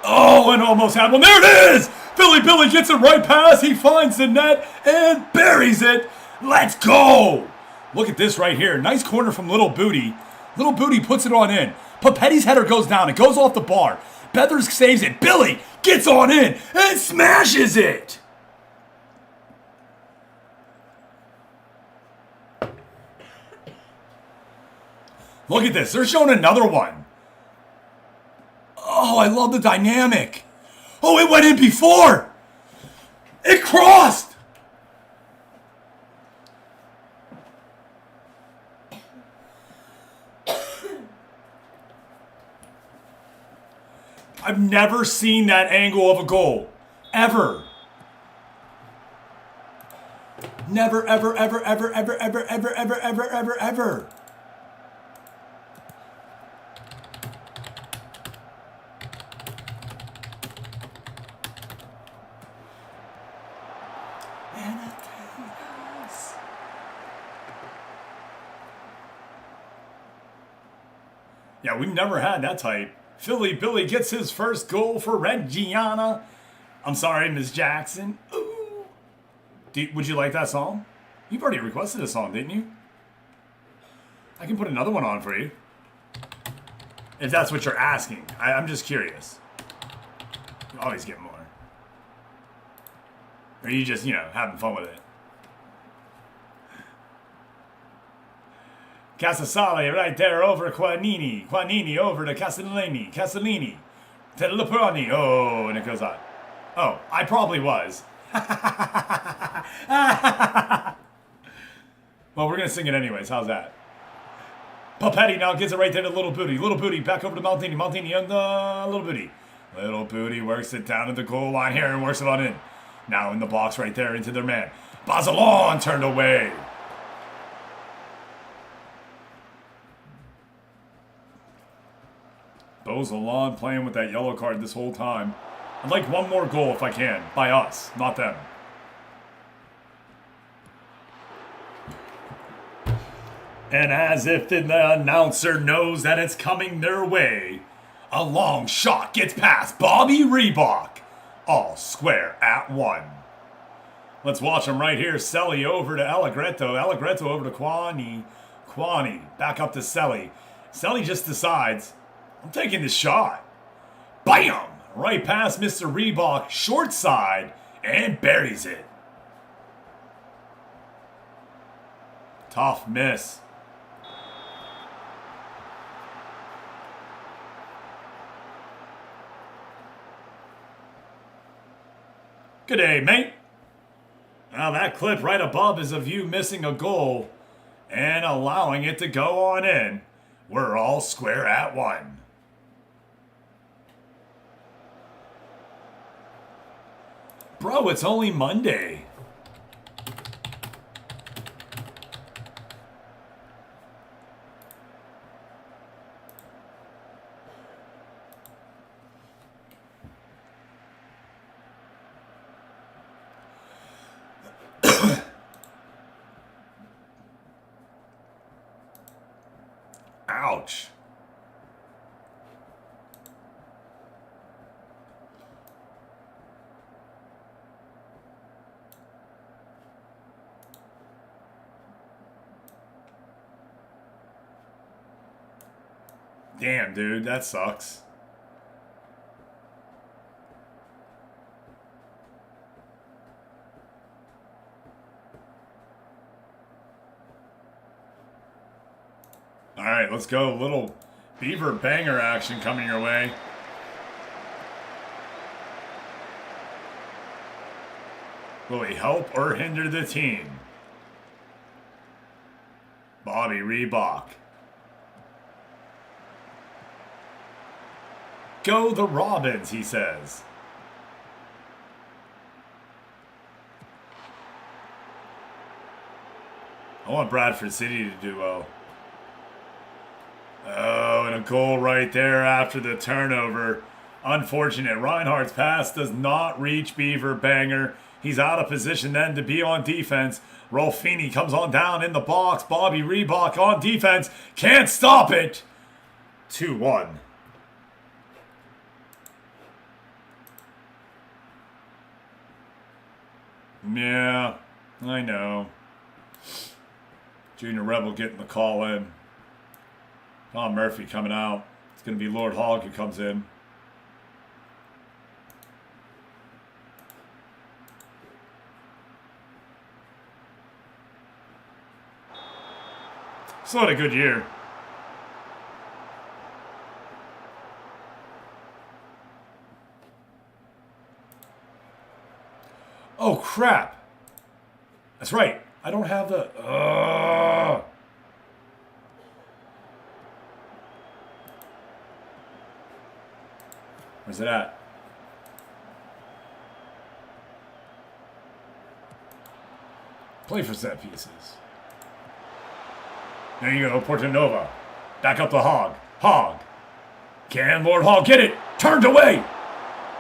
Oh, and almost had one. There it is! Billy gets it right past. He finds the net and buries it. Let's go! Look at this right here. Nice corner from Little Booty. Little Booty puts it on in. Papetti's header goes down. It goes off the bar. Bethers saves it. Billy gets on in and smashes it. Look at this. They're showing another one. Oh, I love the dynamic. Oh, it went in before. It crossed. I've never seen that angle of a goal. Ever. Never, ever. Yeah, we've never had that type. Philly Billy gets his first goal for Reggiana. I'm sorry, Miss Jackson. Ooh. Would you like that song? You've already requested a song, didn't you? I can put another one on for you. If that's what you're asking. I'm just curious. You always get more. Or are you just, having fun with it? Casasale right there over Quanini. Quanini over to Castellini. Castellini to Luprani. Oh, and it goes on. Oh, I probably was. Well, we're going to sing it anyways. How's that? Papetti now gets it right there to Little Booty. Little Booty back over to Maldini. Maldini on the Little Booty. Little Booty works it down at the goal line here and works it on in. Now in the box right there into their man. Bazelon turned away. Bazelon playing with that yellow card this whole time. I'd like one more goal if I can. By us, not them. And as if the announcer knows that it's coming their way, a long shot gets past Bobby Reebok. All square at one. Let's watch him right here. Selly over to Allegretto. Allegretto over to Quani. Quani back up to Selly. Selly just decides, I'm taking this shot. Bam! Right past Mr. Reebok, short side, and buries it. Tough miss. Good day, mate. Now that clip right above is of you missing a goal and allowing it to go on in. We're all square at one. Bro, it's only Monday. Ouch. Damn, dude, that sucks. All right, let's go. A little Beaver banger action coming your way. Will he help or hinder the team? Bobby Reebok. Go the Robins, he says. I want Bradford City to do well. Oh, and a goal right there after the turnover. Unfortunate. Reinhardt's pass does not reach Beaver Banger. He's out of position then to be on defense. Rolfini comes on down in the box. Bobby Reebok on defense. Can't stop it. 2-1. Yeah, I know. Junior Rebel getting the call in. Tom Murphy coming out. It's going to be Lord Hogg who comes in. Still had a good year. Oh, crap. That's right. I don't have the... Where's it at? Play for set pieces. There you go, Portanova. Back up the Hog. Hog. Can Lord Hogg get it? Turned away.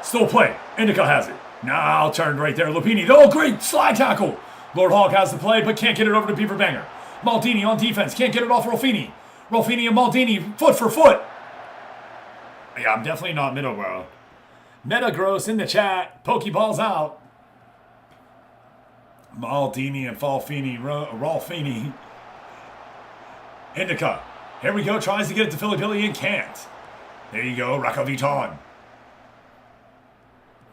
Still play. Indica has it. Now turned right there. Lupini. Oh, great slide tackle. Lord Hogg has the play, but can't get it over to Beaver Banger. Maldini on defense. Can't get it off Rolfini. Rolfini and Maldini foot for foot. Yeah, I'm definitely not Middleborough. Metagross in the chat. Pokeballs out. Maldini and Rolfini. Indica. Here we go. Tries to get it to Philly Billy and can't. There you go. Rakoviton.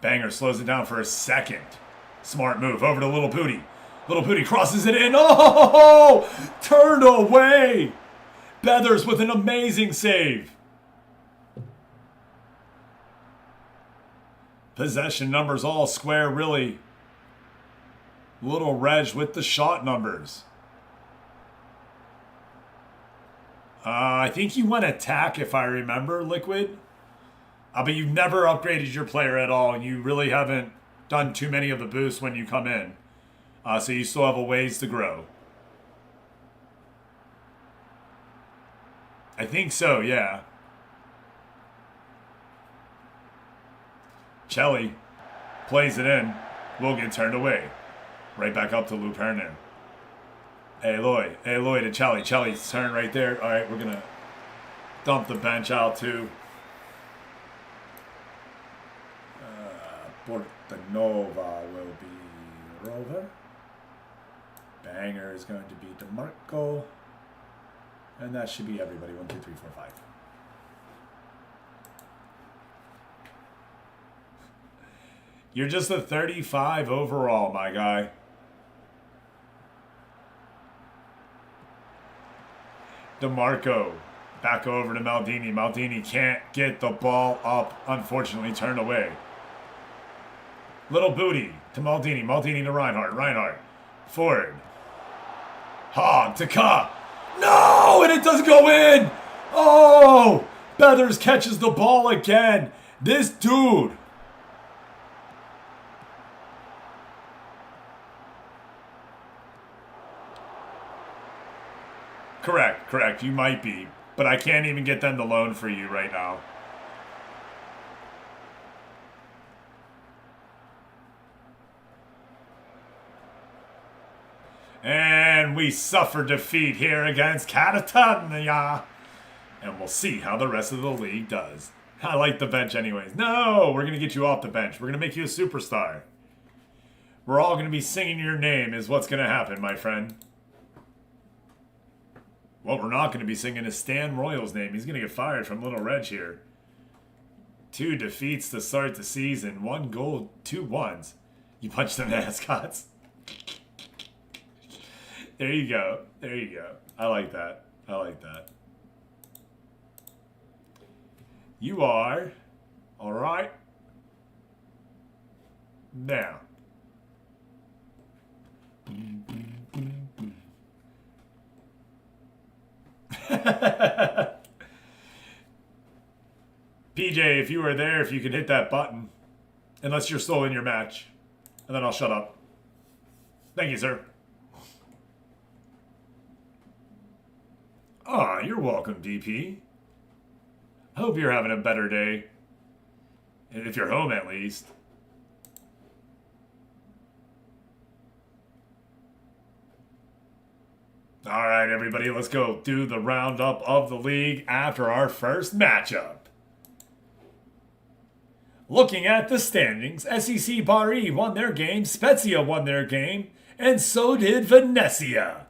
Banger slows it down for a second. Smart move. Over to Little Booty. Little Booty crosses it in. Oh! Turned away. Beathers with an amazing save. Possession numbers all square, really. Little Reg with the shot numbers. I think you went attack, if I remember, Liquid. But you've never upgraded your player at all, and you really haven't done too many of the boosts when you come in. So you still have a ways to grow. I think so, yeah. Chelly plays it in. Will get turned away. Right back up to Lupernin. Aloy to Chelly. Chelly's turn right there. All right, we're going to dump the bench out too. Portanova will be Rover. Banger is going to be DeMarco. And that should be everybody. 1, 2, 3, 4, 5. You're just a 35 overall, my guy. DeMarco back over to Maldini. Maldini can't get the ball up. Unfortunately, turned away. Little booty to Maldini. Maldini to Reinhardt. Reinhardt. Forward. Hog to Ka. No! And it doesn't go in! Oh! Beathers catches the ball again. This dude. Correct. You might be. But I can't even get them to loan for you right now. And we suffer defeat here against Catatonia. And we'll see how the rest of the league does. I like the bench anyways. No, we're going to get you off the bench. We're going to make you a superstar. We're all going to be singing your name is what's going to happen, my friend. What we're not going to be singing is Stan Royal's name. He's going to get fired from Little Reg here. 2 defeats to start the season. 1 goal, 2 ones. You punch the mascots. There you go. I like that. You are all right now. PJ, if you were there, if you could hit that button, unless you're still in your match, and then I'll shut up. Thank you, sir. Ah, you're welcome, DP. I hope you're having a better day. If you're home, at least. All right, everybody, let's go do the roundup of the league after our first matchup. Looking at the standings, SEC Bari won their game, Spezia won their game, and so did Venezia.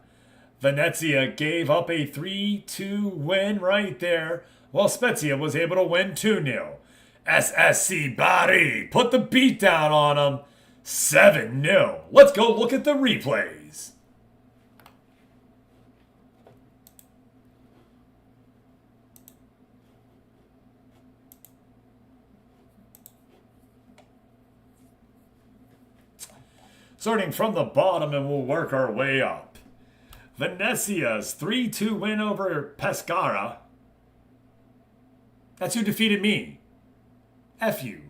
Venezia gave up a 3-2 win right there, while Spezia was able to win 2-0. SSC Bari put the beat down on them, 7-0. Let's go look at the replays. Starting from the bottom, and we'll work our way up. Venezia's 3-2 win over Pescara. That's who defeated me. F you.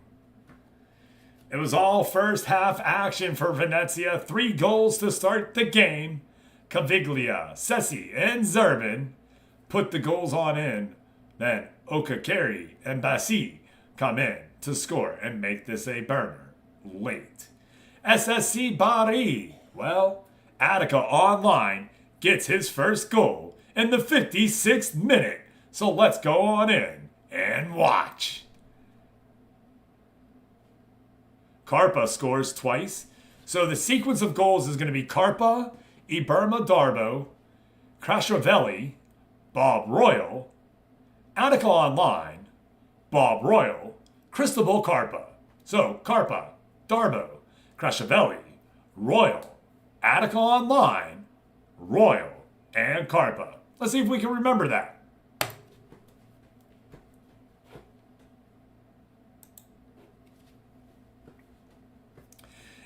It was all first half action for Venezia. 3 goals to start the game. Caviglia, Sessi, and Zerbin put the goals on in. Then Okakeri and Bassi come in to score and make this a burner late. SSC Bari. Well, Attica Online gets his first goal in the 56th minute. So let's go on in and watch. Carpa scores twice. So the sequence of goals is going to be Carpa, Iberma Darbo, Crashavelli, Bob Royal, Attica Online, Bob Royal, Cristobal Carpa. So Carpa, Darbo, Crashavelli, Royal, Attica Online, Royal, and Carpa. Let's see if we can remember that.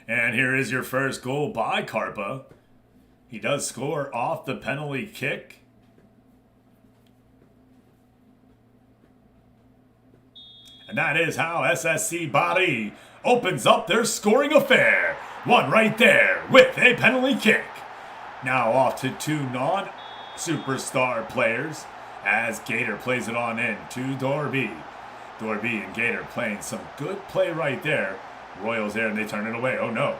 And here is your first goal by Carpa. He does score off the penalty kick. And that is how SSC Bari opens up their scoring affair. One right there with a penalty kick. Now off to two non-superstar players as Gator plays it on in to Dorby. Dorby and Gator playing some good play right there. Royals there and they turn it away. Oh no.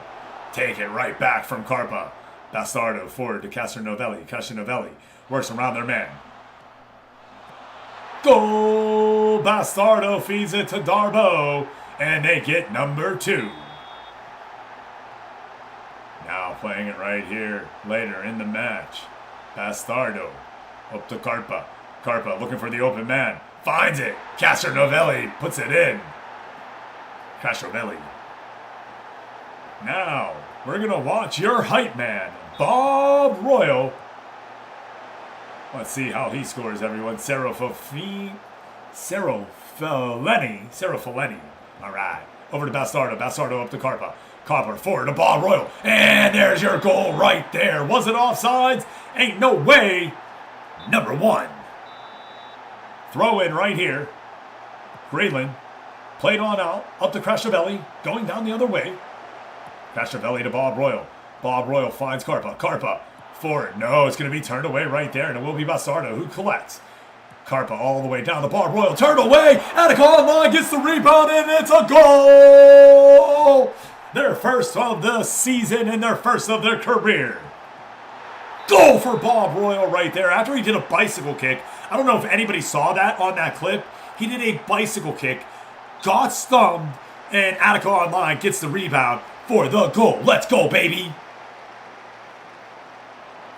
Take it right back from Carpa. Bastardo forward to Castronovelli. Castronovelli works around their man. Goal! Bastardo feeds it to Darbo. And they get number 2. Now playing it right here later in the match. Bastardo up to Carpa. Carpa looking for the open man. Finds it. Castronovelli puts it in. Castronovelli. Now, we're going to watch your hype man, Bob Royal. Let's see how he scores, everyone. Serafaleni. All right. Over to Bastardo. Bastardo up to Carpa. Carpa forward to Bob Royal. And there's your goal right there. Was it offsides? Ain't no way. Number 1. Throw in right here. Grayland. Played on out. Up to Crashavelli. Going down the other way. Crashavelli to Bob Royal. Bob Royal finds Carpa. Carpa forward. No, it's going to be turned away right there. And it will be Bastardo who collects. Carpa all the way down to Bob Royal. Turned away. Attica online gets the rebound. And it's a goal. Their first of the season and their first of their career. Goal for Bob Royal right there. After he did a bicycle kick. I don't know if anybody saw that on that clip. He did a bicycle kick. Got stunned. And Attica Online gets the rebound for the goal. Let's go, baby.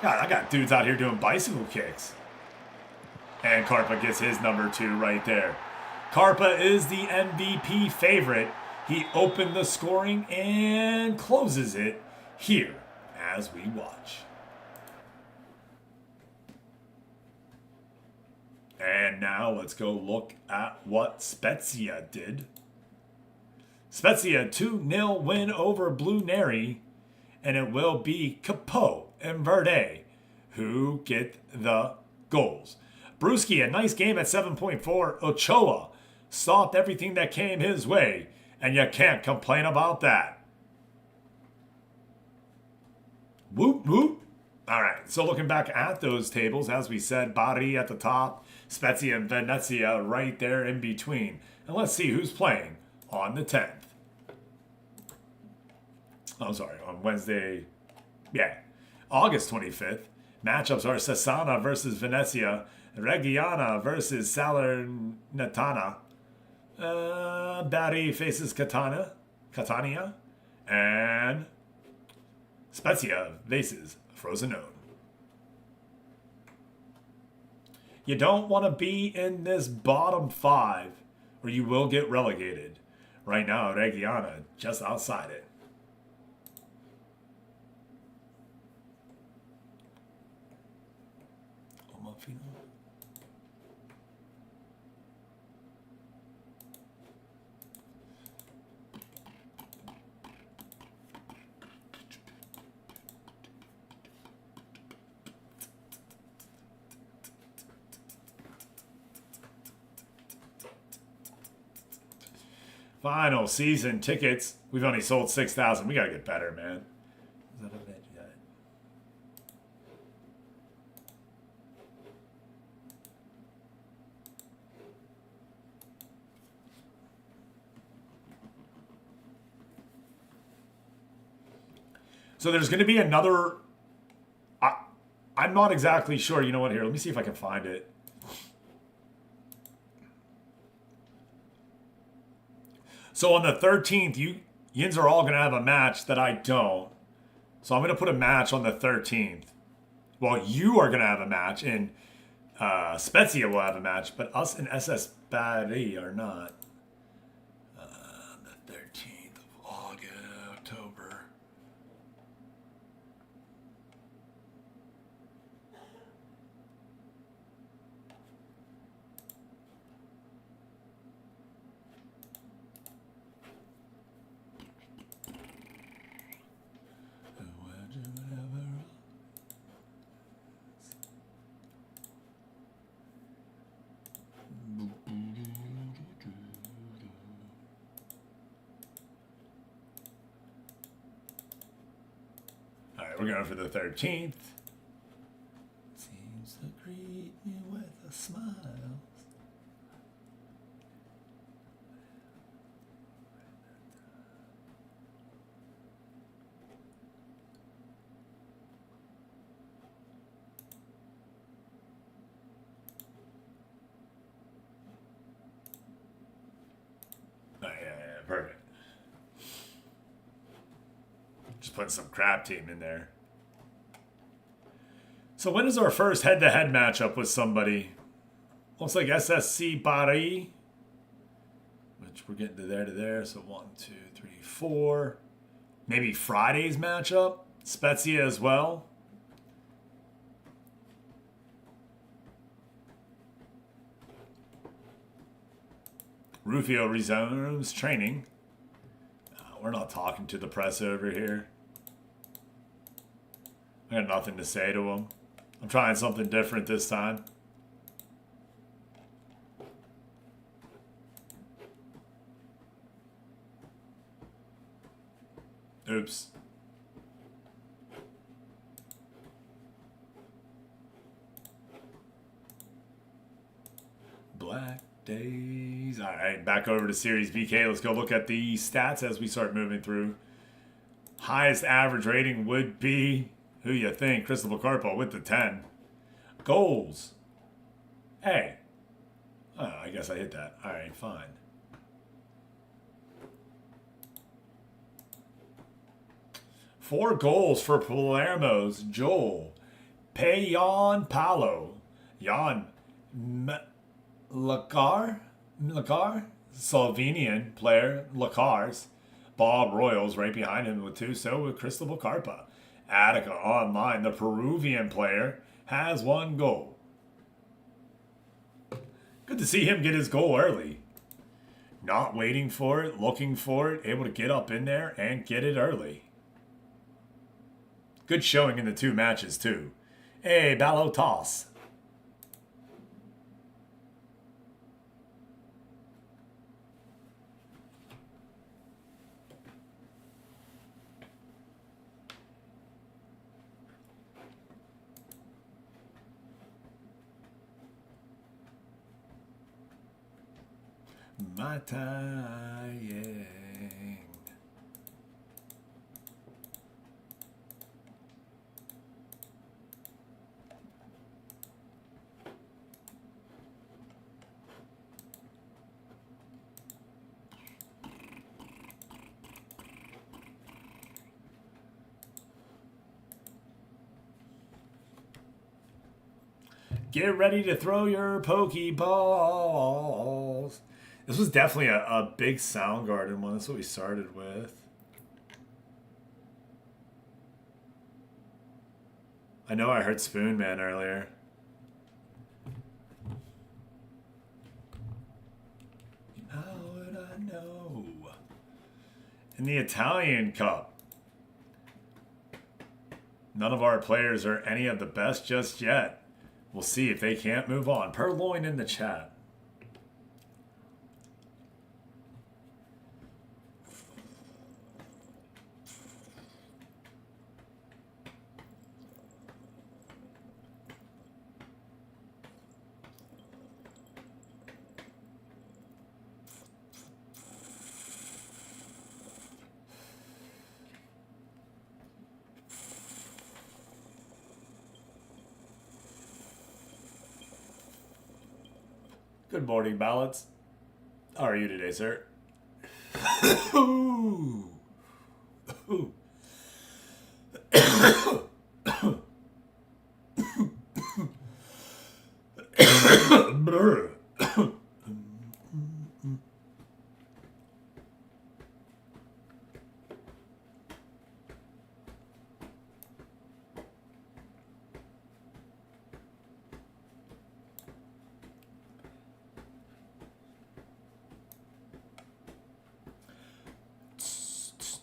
God, I got dudes out here doing bicycle kicks. And Carpa gets his number 2 right there. Carpa is the MVP favorite. He opened the scoring and closes it here as we watch. And now let's go look at what Spezia did. Spezia 2-0 win over Blue Neri. And it will be Capo and Verde who get the goals. Brewski, a nice game at 7.4. Ochoa stopped everything that came his way. And you can't complain about that. Whoop, whoop. All right, so looking back at those tables, as we said, Bari at the top, Spezia and Venezia right there in between. And let's see who's playing on the 10th. I'm sorry, on Wednesday, August 25th. Matchups are Sassana versus Venezia, Reggiana versus Salernitana, Bari faces Catania, and Spezia faces Frosinone. You don't want to be in this bottom 5 or you will get relegated. Right now, Reggiana just outside it. Final season tickets. We've only sold 6,000. We got to get better, man. So there's going to be another... I'm not exactly sure. You know what? Here, let me see if I can find it. So on the 13th, Yins are all going to have a match that I don't. So I'm going to put a match on the 13th. Well, you are going to have a match, and Spezia will have a match, but us and SS Bari are not. The 13th of October. right, we're going for the 13th. Seems to greet you with a smile. Oh, yeah, perfect. Just putting some crap team in there. So when is our first head-to-head matchup with somebody? Looks like SSC Paris, which we're getting to there. So 1, 2, 3, 4. Maybe Friday's matchup. Spezia as well. Rufio resumes training. We're not talking to the press over here. I got nothing to say to him. I'm trying something different this time. Oops. Black days. All right, back over to Series BK. Let's go look at the stats as we start moving through. Highest average rating would be, who you think? Cristobal Carpo with the 10. Goals. Hey. Oh, I guess I hit that. All right, fine. Four goals for Palermo's Joel. Payan Palo. Jan Lacar? Slovenian player, Lacars. Bob Royals right behind him with 2. So with Cristobal Carpa. Attica Online, the Peruvian player, has 1 goal. Good to see him get his goal early. Not waiting for it, looking for it, able to get up in there and get it early. Good showing in the 2 matches, too. Hey, Balotas. My tying. Get ready to throw your Pokeballs. This was definitely a big Soundgarden one. That's what we started with. I know I heard Spoon Man earlier. How would I know? In the Italian Cup. None of our players are any of the best just yet. We'll see if they can't move on. Purloin in the chat. Good morning, Ballots. How are you today, sir? Ooh. Ooh.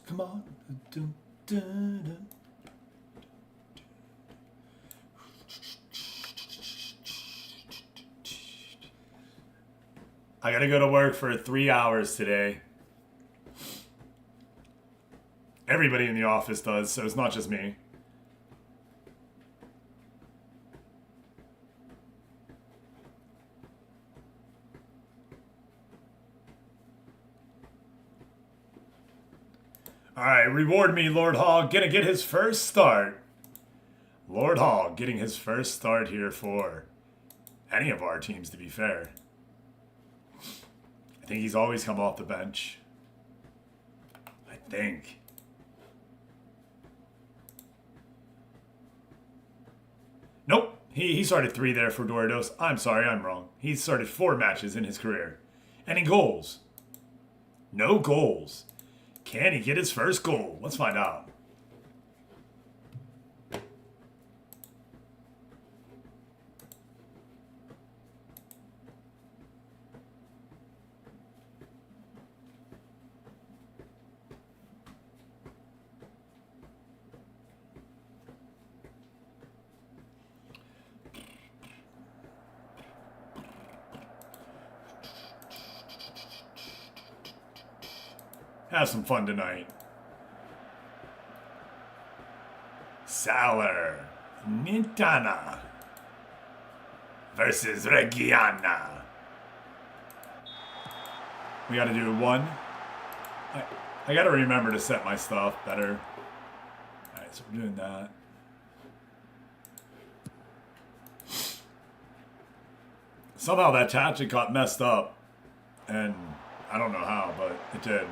Come on. Dun, dun, dun. I gotta go to work for 3 hours today. Everybody in the office does, so it's not just me. All right, reward me, Lord Hog. Gonna get his first start. Lord Hog getting his first start here for any of our teams, to be fair. I think he's always come off the bench. I think. Nope. He started 3 there for Doritos. I'm sorry, I'm wrong. He started 4 matches in his career. Any goals? No goals. Can he get his first goal? Let's find out. Have some fun tonight. Salernitana versus Reggiana. We got to do 1. I got to remember to set my stuff better. All right, so we're doing that. Somehow that tactic got messed up, and I don't know how, but it did.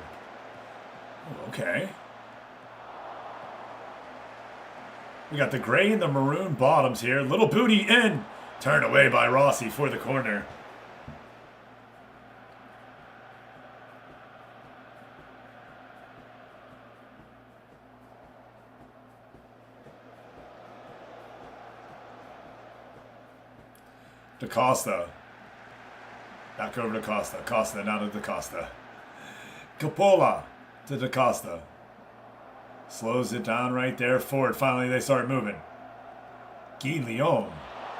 Okay. We got the gray and the maroon bottoms here. Little booty in. Turned away by Rossi for the corner. DaCosta. Back over to Costa. Costa, now to DaCosta. Coppola to DaCosta. Slows it down right there. Forward, finally they start moving. Guy Leon.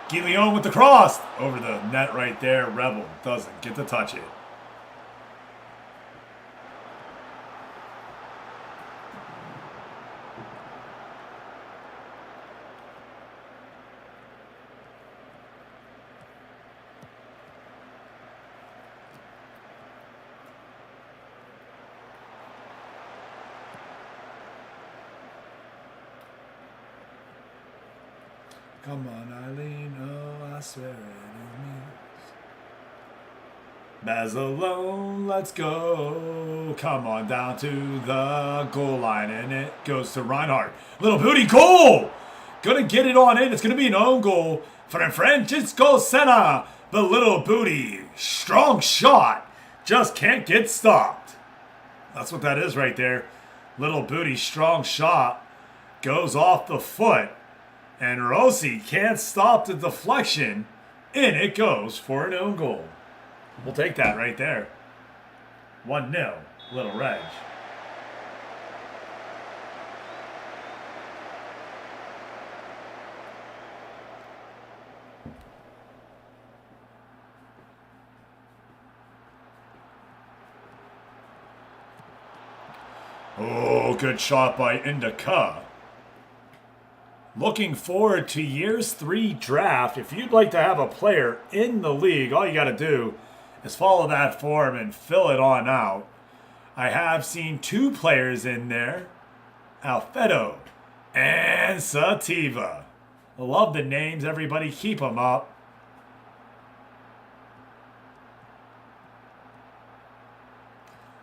Guy Leon with the cross. Over the net right there. Rebel doesn't get to touch it. Come on, Eileen, oh, I swear it is me. Basilone, let's go. Come on down to the goal line, and it goes to Reinhardt. Little booty goal! Gonna get it on in. It's gonna be an own goal for Francisco Senna. The little booty, strong shot, just can't get stopped. That's what that is right there. Little booty, strong shot, goes off the foot. And Rossi can't stop the deflection. In it goes for an own goal. We'll take that right there. 1-0, Little Reg. Oh, good shot by Indica. Looking forward to year's 3 draft. If you'd like to have a player in the league, all you got to do is follow that form and fill it on out. I have seen 2 players in there, Alfredo and Sativa. I love the names, everybody. Keep them up.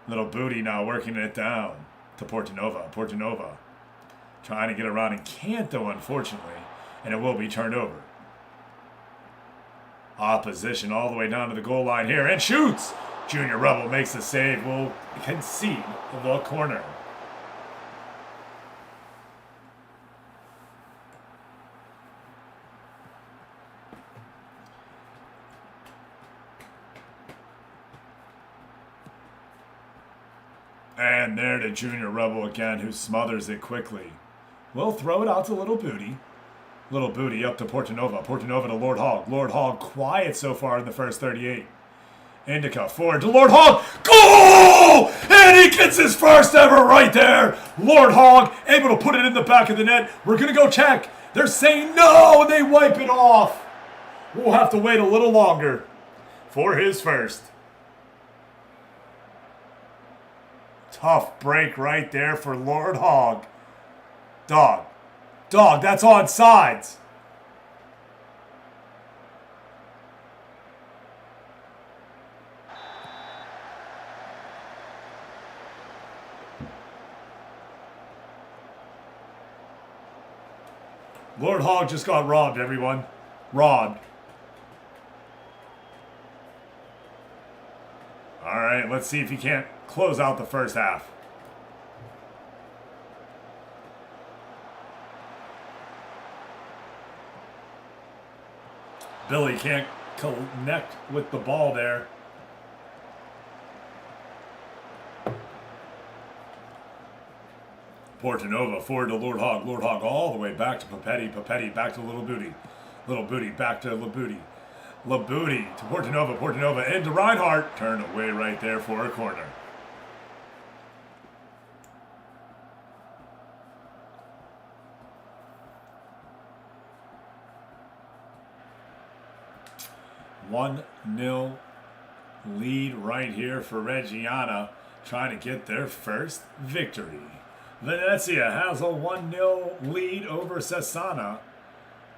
Little booty now working it down to Portanova. Portanova trying to get around and can't, though, unfortunately. And it will be turned over. Opposition all the way down to the goal line here. And shoots! Junior Rebel makes the save. Will concede the corner. And there to Junior Rebel again, who smothers it quickly. We'll throw it out to Little Booty. Little Booty up to Portanova. Portanova to Lord Hog. Lord Hog quiet so far in the first 38. Indica forward to Lord Hog. Goal! And he gets his first ever right there. Lord Hog able to put it in the back of the net. We're going to go check. They're saying no, and they wipe it off. We'll have to wait a little longer for his first. Tough break right there for Lord Hog. Dog, that's on sides. Lord Hog just got robbed, everyone. Robbed. All right, let's see if he can't close out the first half. Billy can't connect with the ball there. Portanova forward to Lord Hog. Lord Hog all the way back to Papetti. Papetti back to Little Booty. Little Booty back to Labooty. Labooty to Portanova. Portanova into Reinhardt. Turn away right there for a corner. One 0 lead right here for Reggiana, trying to get their first victory. Venezia has a 1-0 lead over Cesana.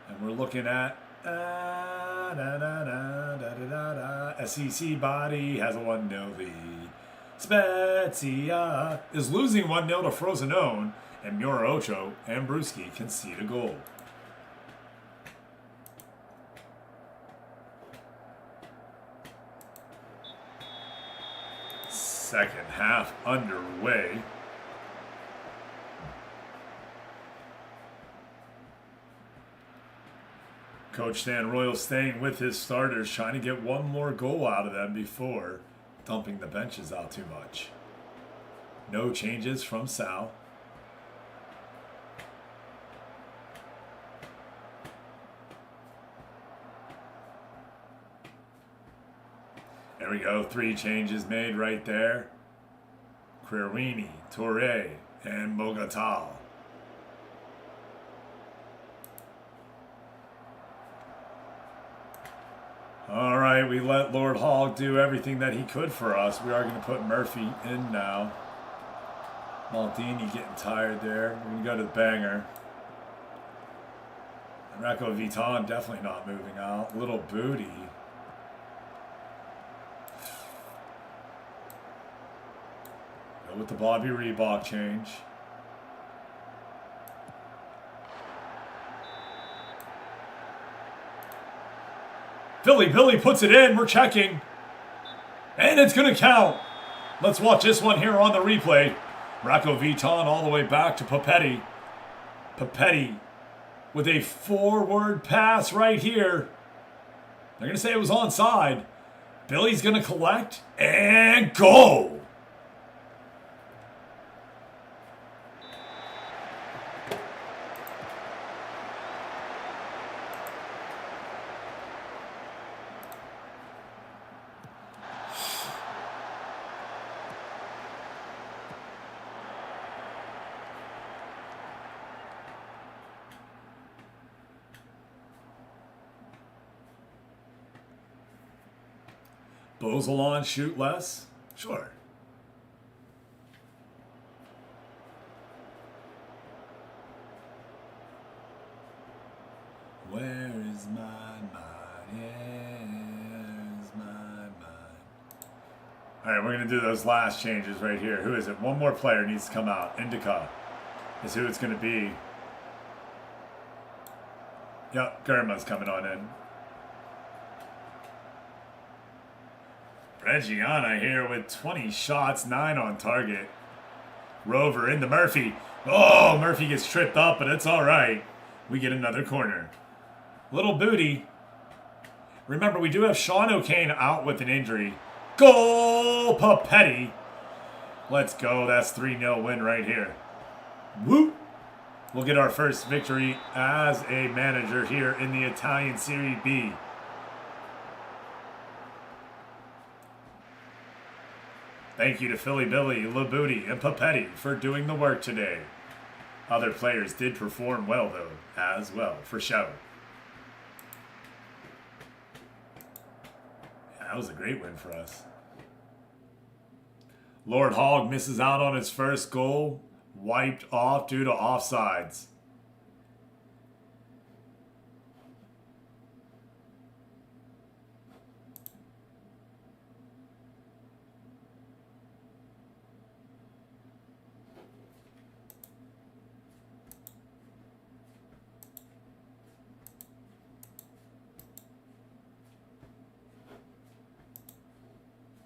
And we're looking at SEC Body has a 1-0 lead. Spezia is losing 1-0 to Frosinone. And Miura Ocho and Brewski concede a goal. Second half underway. Coach Stan Royal staying with his starters, trying to get one more goal out of them before dumping the benches out too much. No changes from Sal. There we go, 3 changes made right there. Quirini, Torre, and Bogota. All right, we let Lord Hog do everything that he could for us. We are going to put Murphy in now. Maldini getting tired there. We're going to go to the banger. Rocco Viton definitely not moving out. Little Booty. Go with the Bobby Reebok change. Billy puts it in. We're checking. And it's going to count. Let's watch this one here on the replay. Rocco Viton all the way back to Papetti. Papetti with a forward pass right here. They're going to say it was onside. Billy's going to collect and go. Bozalon shoot less? Sure. Where is my mind? Where's my mind? All right, we're going to do those last changes right here. Who is it? One more player needs to come out. Indica is who it's going to be. Yep, Germa's coming on in. Reggiana here with 20 shots, 9 on target. Rover into Murphy. Oh, Murphy gets tripped up, but it's all right. We get another corner. Little Booty. Remember, we do have Sean O'Kane out with an injury. Goal, Papetti. Let's go. That's 3-0 win right here. Whoop. We'll get our first victory as a manager here in the Italian Serie B. Thank you to Philly Billy, Labooty, and Papetti for doing the work today. Other players did perform well, though, as well, for show. Yeah, that was a great win for us. Lord Hogg misses out on his first goal, wiped off due to offsides.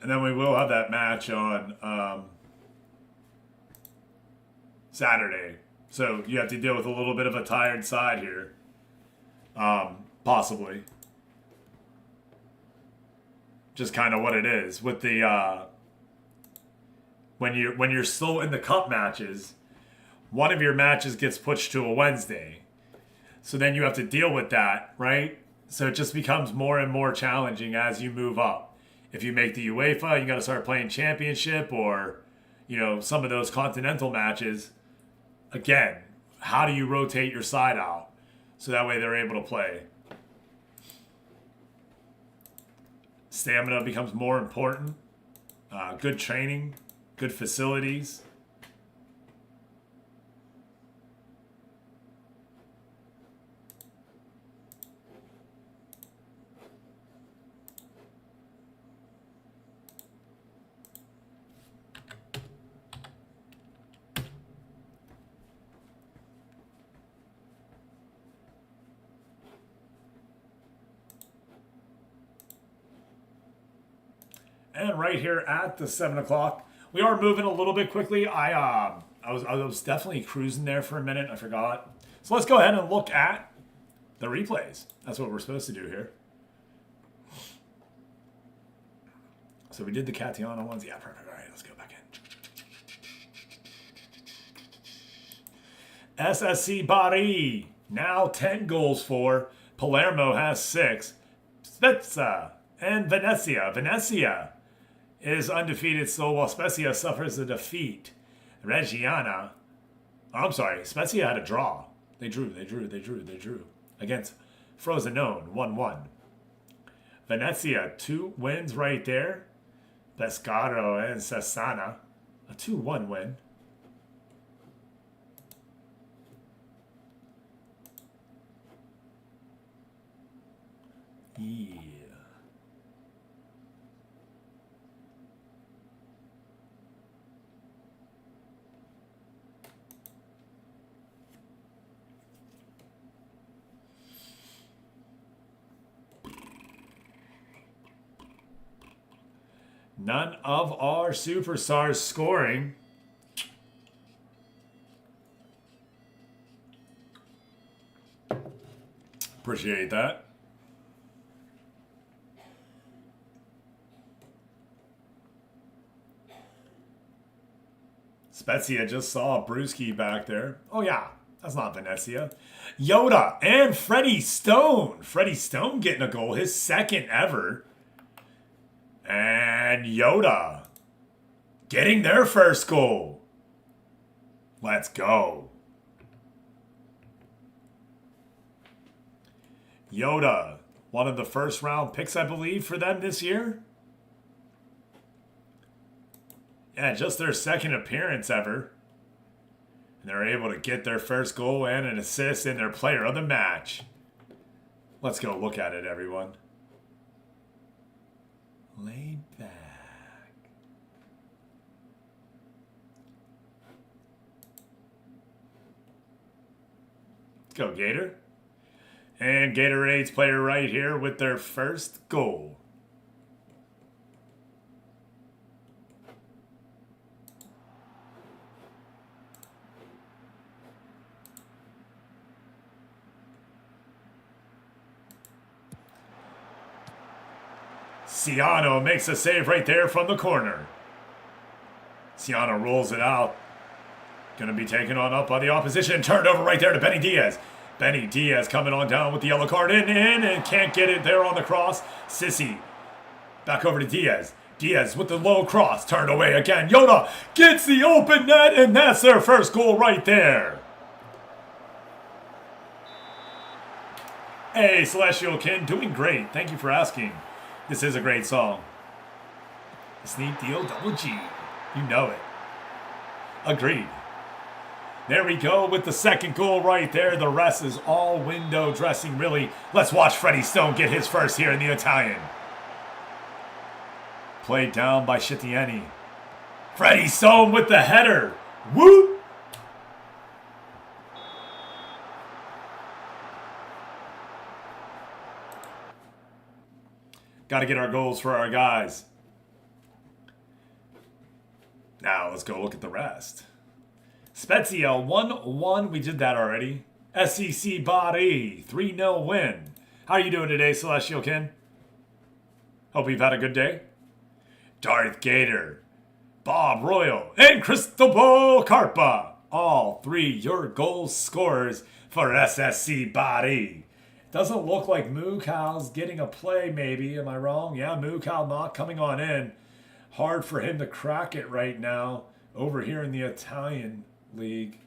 And then we will have that match on Saturday. So you have to deal with a little bit of a tired side here. Possibly. Just kind of what it is. With the when you're still in the cup matches, one of your matches gets pushed to a Wednesday. So then you have to deal with that, right? So it just becomes more and more challenging as you move up. If you make the UEFA, you got to start playing championship or, some of those continental matches. Again, how do you rotate your side out so that way they're able to play? Stamina becomes more important. Good training, good facilities. And right here at the 7 o'clock, we are moving a little bit quickly. I was definitely cruising there for a minute. I forgot. So let's go ahead and look at the replays. That's what we're supposed to do here. So we did the Catiana ones. Yeah, perfect. All right, let's go back in. SSC Bari, now 10 goals for. Palermo has 6. Spezia and Venezia. Venezia is undefeated still while Spezia suffers a defeat. Reggiana, Spezia had a draw. They drew. Against Frosinone, 1-1. Venezia, 2 wins right there. Pescaro and Sassana, a 2-1 win. Yeah. None of our superstars scoring. Appreciate that. Spezia just saw Brewski back there. Oh yeah, that's not Venezia. Yoda and Freddie Stone. Freddie Stone getting a goal, his second ever. And Yoda getting their first goal. Let's go. Yoda, one of the first round picks, I believe, for them this year. Yeah, just their second appearance ever. And they're able to get their first goal and an assist in their player of the match. Let's go look at it, everyone. Laid back. Let's go, Gator. And Gatorade's player right here with their first goal. Ciano makes a save right there from the corner. Ciano rolls it out. Going to be taken on up by the opposition. Turned over right there to Benny Diaz. Benny Diaz coming on down with the yellow card in and can't get it there on the cross. Sissi back over to Diaz. Diaz with the low cross. Turned away again. Yoda gets the open net and that's their first goal right there. Hey, Celestial Kin, doing great. Thank you for asking. This is a great song. Sneak Deal Double G. You know it. Agreed. There we go with the second goal right there. The rest is all window dressing, really. Let's watch Freddie Stone get his first here in the Italian. Played down by Shitieni. Freddie Stone with the header. Woo! Got to get our goals for our guys. Now let's go look at the rest. Spezia 1-1. We did that already. SEC Bari 3-0 win. How are you doing today, Celestial Kin? Hope you've had a good day. Darth Gator, Bob Royal, and Cristobal Carpa. All three your goal scorers for SSC Bari. Doesn't look like Mukau's getting a play, maybe. Am I wrong? Yeah, Mukau not coming on in. Hard for him to crack it right now over here in the Italian League.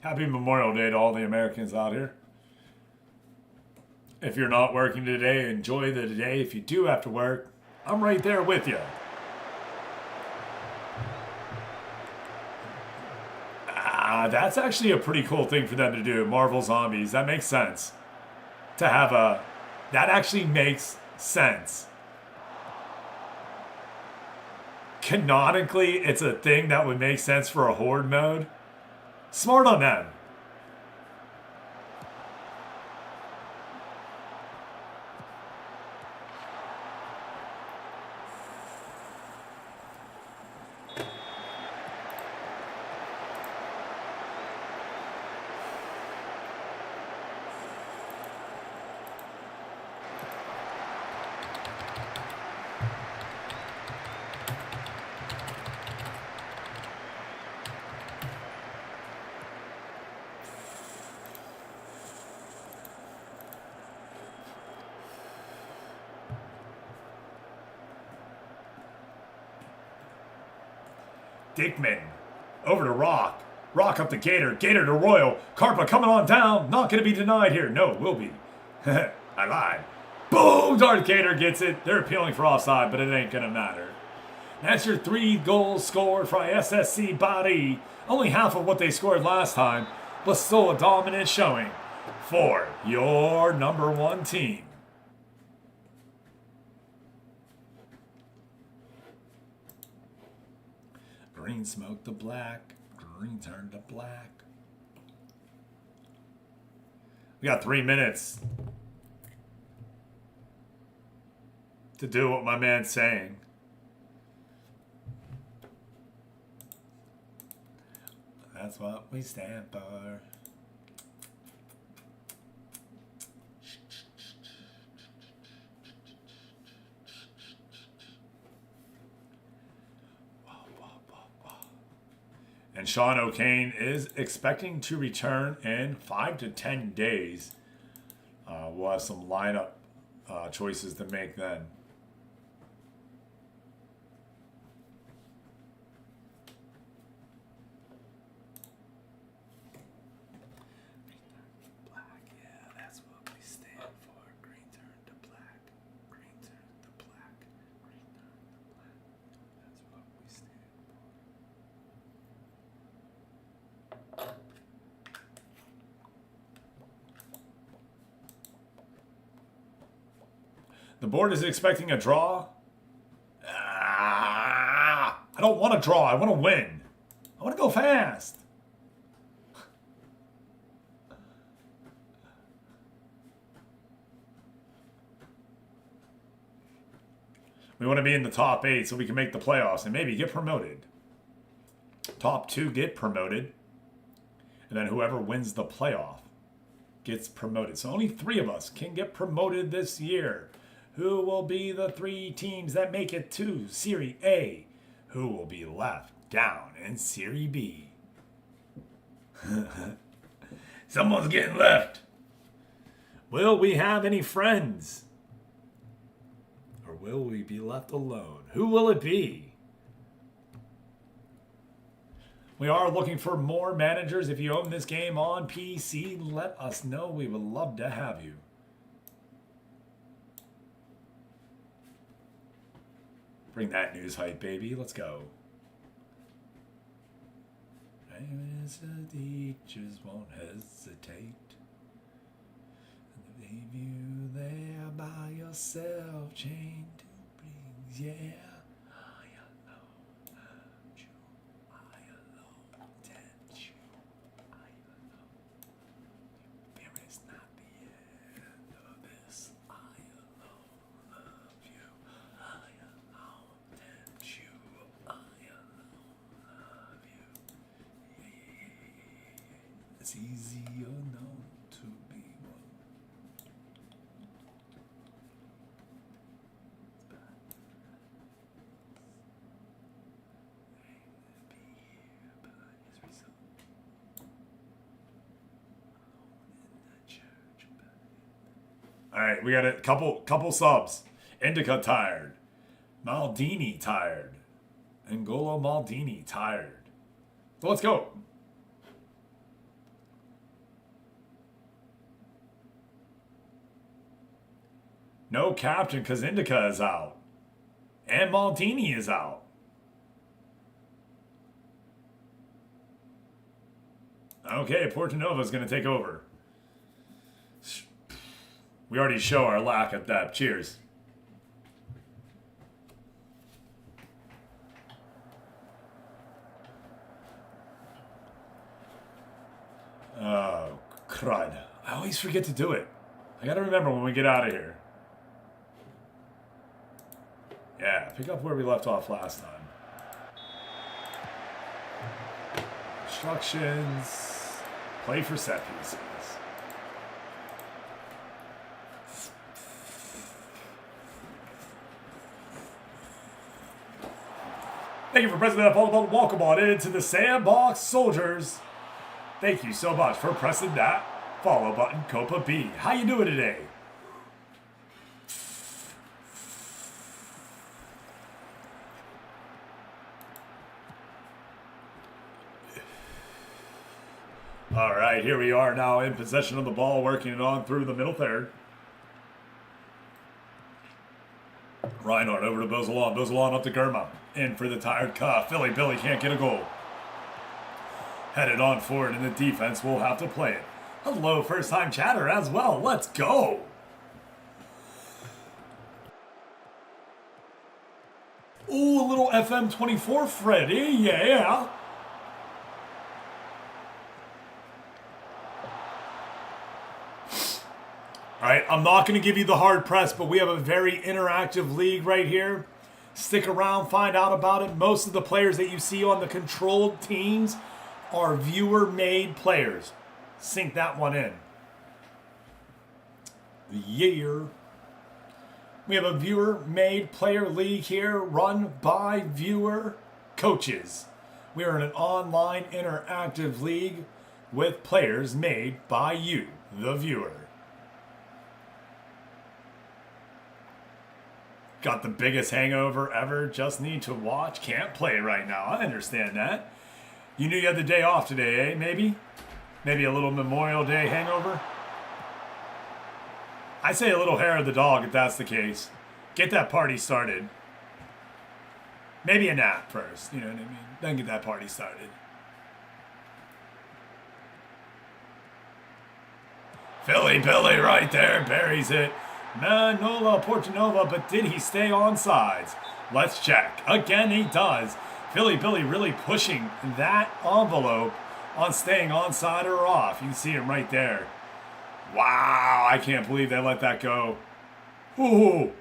Happy Memorial Day to all the Americans out here. If you're not working today, enjoy the day. If you do have to work, I'm right there with you. That's actually a pretty cool thing for them to do. Marvel Zombies. That makes sense. To have a... That actually makes sense. Canonically, it's a thing that would make sense for a horde mode. Smart on them. Dickman over to Rock. Rock up to Gator. Gator to Royal. Carpa coming on down. Not going to be denied here. No, will be. I lied. Boom! Darth Gator gets it. They're appealing for offside, but it ain't going to matter. That's your 3 goals scored for SSC Bari. Only half of what they scored last time, but still a dominant showing for your number 1 team. Green smoke to black. Green turned to black. We got 3 minutes to do what my man's saying. That's what we stand for. And Sean O'Kane is expecting to return in 5 to 10 days. We'll have some lineup choices to make then. Black, yeah, that's what we stand for. Green turn to black. Green turn to black. Green turn to black. That's what we stand for. The board is expecting a draw. I don't want to draw. I want to win. I want to go fast. We want to be in the top 8 so we can make the playoffs and maybe get promoted. Top 2 get promoted. And then whoever wins the playoff gets promoted. So only 3 of us can get promoted this year. Who will be the 3 teams that make it to Serie A? Who will be left down in Serie B? Someone's getting left. Will we have any friends? Or will we be left alone? Who will it be? We are looking for more managers. If you own this game on PC, let us know. We would love to have you. Bring that news hype, baby. Let's go. The teachers won't hesitate. And leave you there by yourself, chained to brings, yeah. It's easier known to be one. All right, we got a couple subs. Indica tired. Maldini tired. N'Golo Maldini tired. So let's go. No captain because Indica is out. And Maldini is out. Okay, Portanova is going to take over. We already show our lack of depth. Cheers. Oh, crud. I always forget to do it. I got to remember when we get out of here. Yeah, pick up where we left off last time. Instructions. Play for set pieces. Thank you for pressing that follow button. Welcome on into the Sandbox Soldiers. Thank you so much for pressing that follow button, Copa B. How you doing today? All right, here we are now in possession of the ball, working it on through the middle third. Reinhardt over to Bozalon. Bozalon up to Germa. In for the tired cuff. Philly Billy can't get a goal. Headed on forward, and the defense will have to play it. Hello, first-time chatter as well. Let's go. Ooh, a little FM24 Freddy. Yeah. All right, I'm not going to give you the hard press, but we have a very interactive league right here. Stick around, find out about it. Most of the players that you see on the controlled teams are viewer-made players. Sink that one in. Yeah. We have a viewer-made player league here run by viewer coaches. We are in an online interactive league with players made by you, the viewer. Got the biggest hangover ever, just need to watch, can't play right now. I understand that. You knew you had the day off today, eh? Maybe? Maybe a little Memorial Day hangover? I say a little hair of the dog if that's the case. Get that party started. Maybe a nap first, you know what I mean? Then get that party started. Philly Billy right there, buries it. Manola Portanova, but did he stay on sides? Let's check. Again, he does. Philly Billy really pushing that envelope on staying onside or off. You can see him right there. Wow, I can't believe they let that go. Ooh.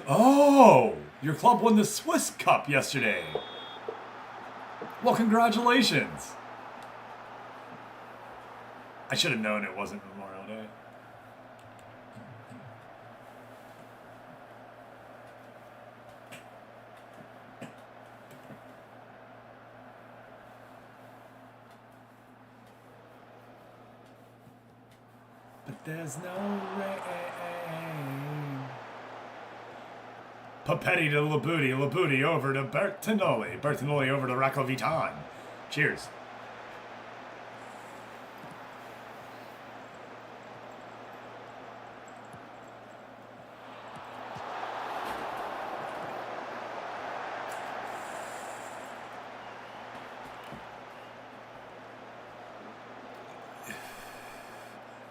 Oh, your club won the Swiss Cup yesterday. Well, congratulations. I should have known it wasn't Memorial Day. But there's no rain. Papetti to Labuti. Labuti over to Bertinoli. Bertinoli over to Rakovitan. Cheers.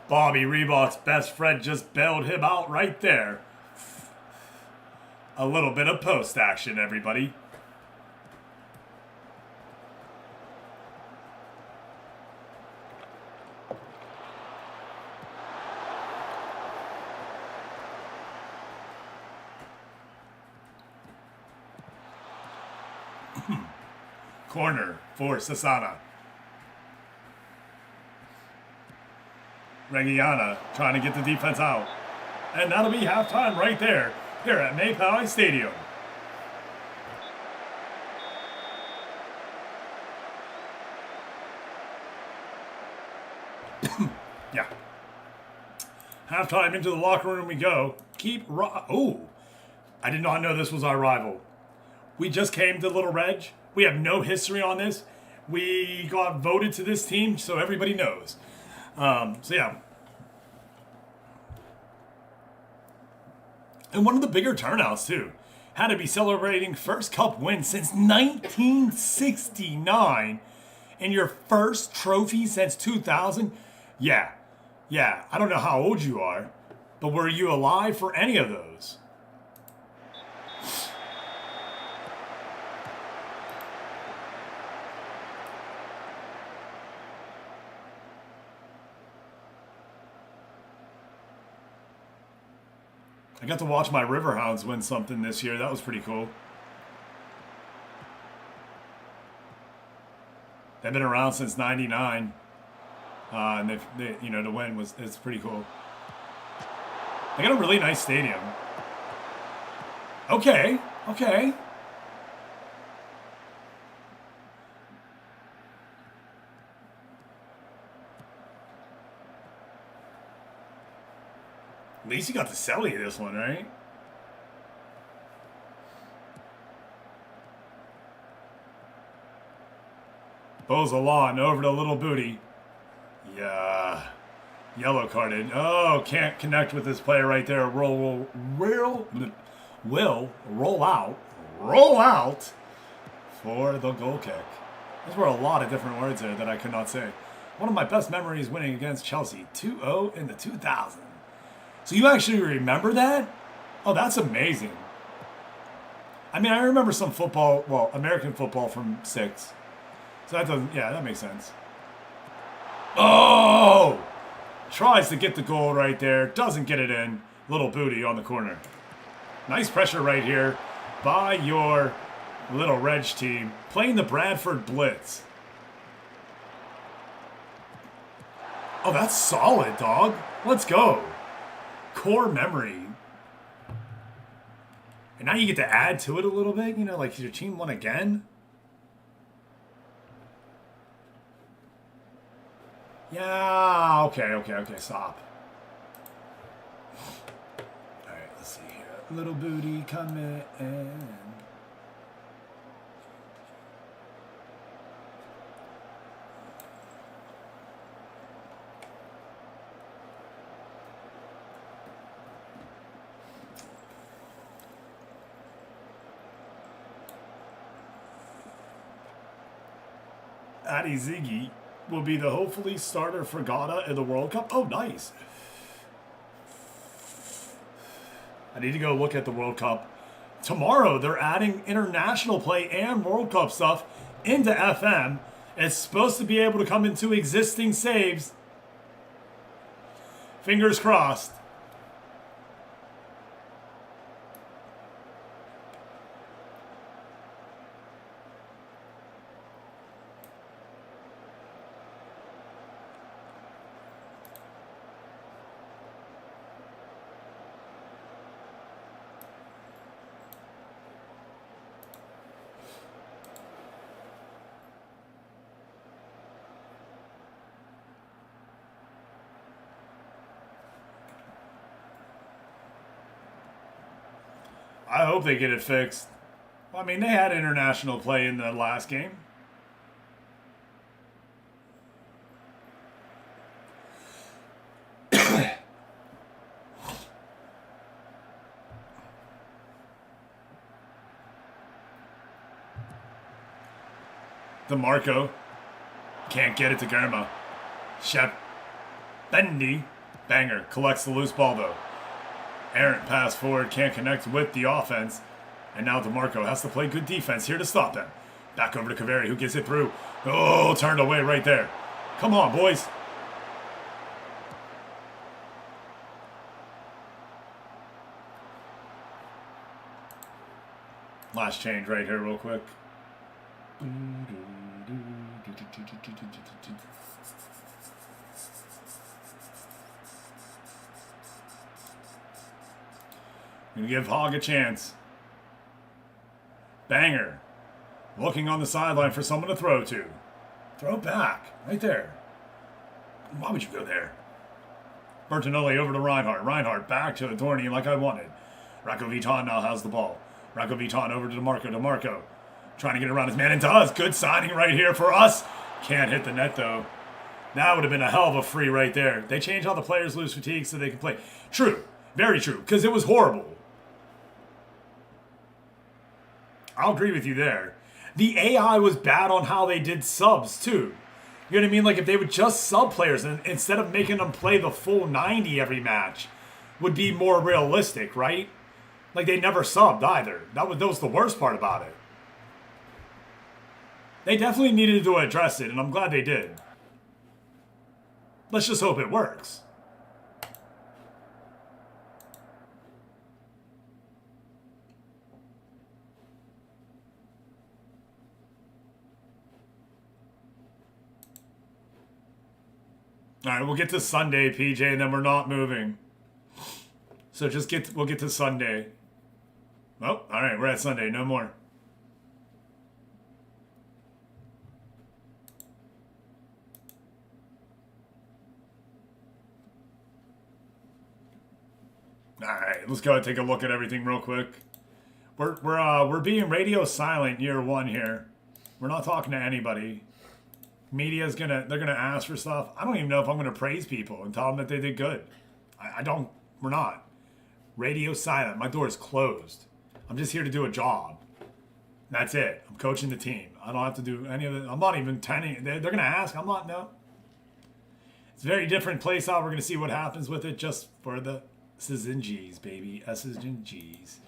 Bobby Reebok's best friend just bailed him out right there. A little bit of post action, everybody. Corner for Sasana. Reggiana trying to get the defense out. And that'll be halftime right there, here at Maypoi Stadium. Yeah. Halftime, into the locker room we go. Oh, I did not know this was our rival. We just came to Little Reg. We have no history on this. We got voted to this team, so everybody knows. So yeah. And one of the bigger turnouts too. Had to be celebrating first cup win since 1969 and your first trophy since 2000. Yeah. I don't know how old you are, but were you alive for any of those? I got to watch my Riverhounds win something this year. That was pretty cool. They've been around since '99, and they to win it's pretty cool. They got a really nice stadium. Okay. At least you got the celly this one, right? Bozalon over to Little Booty. Yeah. Yellow carded. Oh, can't connect with this player right there. Will roll out for the goal kick. Those were a lot of different words there that I could not say. One of my best memories winning against Chelsea. 2-0 in the 2000. So you actually remember that? Oh, that's amazing. I mean, I remember some football, well, American football from 6. So that doesn't, yeah, that makes sense. Oh! Tries to get the goal right there. Doesn't get it in. Little Booty on the corner. Nice pressure right here by your Little Reg team. Playing the Bradford Blitz. Oh, that's solid, dog. Let's go. Core memory. And now you get to add to it a little bit, like your team won again. Yeah, okay, stop. Alright, let's see here. Little Booty coming in. Adi Ziggy will be the hopefully starter for Ghana in the World Cup. Oh, nice. I need to go look at the World Cup. Tomorrow, they're adding international play and World Cup stuff into FM. It's supposed to be able to come into existing saves. Fingers crossed. I hope they get it fixed. Well, I mean, they had international play in the last game. DeMarco can't get it to Germa. Shep Bendy, banger, collects the loose ball though. Errant pass forward, can't connect with the offense. And now DeMarco has to play good defense here to stop them. Back over to Kaveri, who gets it through. Oh, turned away right there. Come on, boys. Last change right here real quick. Gonna give Hogg a chance. Banger. Looking on the sideline for someone to throw to. Throw back. Right there. Why would you go there? Bertinelli over to Reinhardt. Reinhardt back to Adorni like I wanted. Rocco Viton now has the ball. Rocco Viton over to DeMarco. DeMarco trying to get around his man and does. Good signing right here for us. Can't hit the net though. That would have been a hell of a free right there. They changed how the players lose fatigue so they can play. True. Very true. Because it was horrible. I'll agree with you there. The AI was bad on how they did subs too. You know what I mean? Like if they would just sub players and instead of making them play the full 90 every match, would be more realistic, right? Like they never subbed either. That was the worst part about it. They definitely needed to address it, and I'm glad they did. Let's just hope it works. All right, we'll get to Sunday, PJ, and then we're not moving. So we'll get to Sunday. Oh, all right, we're at Sunday. No more. All right, let's go and take a look at everything real quick. We're being radio silent year one here. We're not talking to anybody. Media's they're gonna ask for stuff. I don't even know if I'm gonna praise people and tell them that they did good. We're not. Radio silent. My door is closed. I'm just here to do a job. That's it. I'm coaching the team. I don't have to do any of it. I'm not even tending. They're gonna ask. I'm not. No. It's a very different place out. We're gonna see what happens with it just for the S's and G's, baby. S's and G's.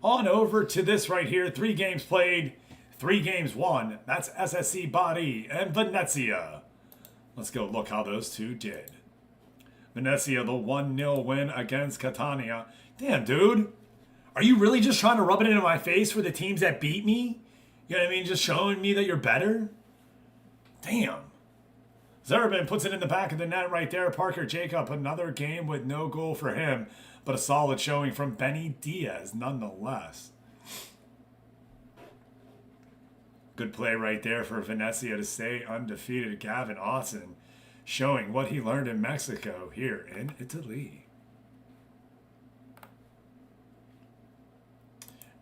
On over to this right here. 3 games played. 3 games won. That's SSC Bari and Venezia. Let's go look how those two did. Venezia, the 1-0 win against Catania. Damn, dude. Are you really just trying to rub it into my face for the teams that beat me? You know what I mean? Just showing me that you're better? Damn. Zerban puts it in the back of the net right there. Parker Jacob, another game with no goal for him, but a solid showing from Benny Diaz nonetheless. Good play right there for Venezia to stay undefeated. Gavin Austin showing what he learned in Mexico here in Italy.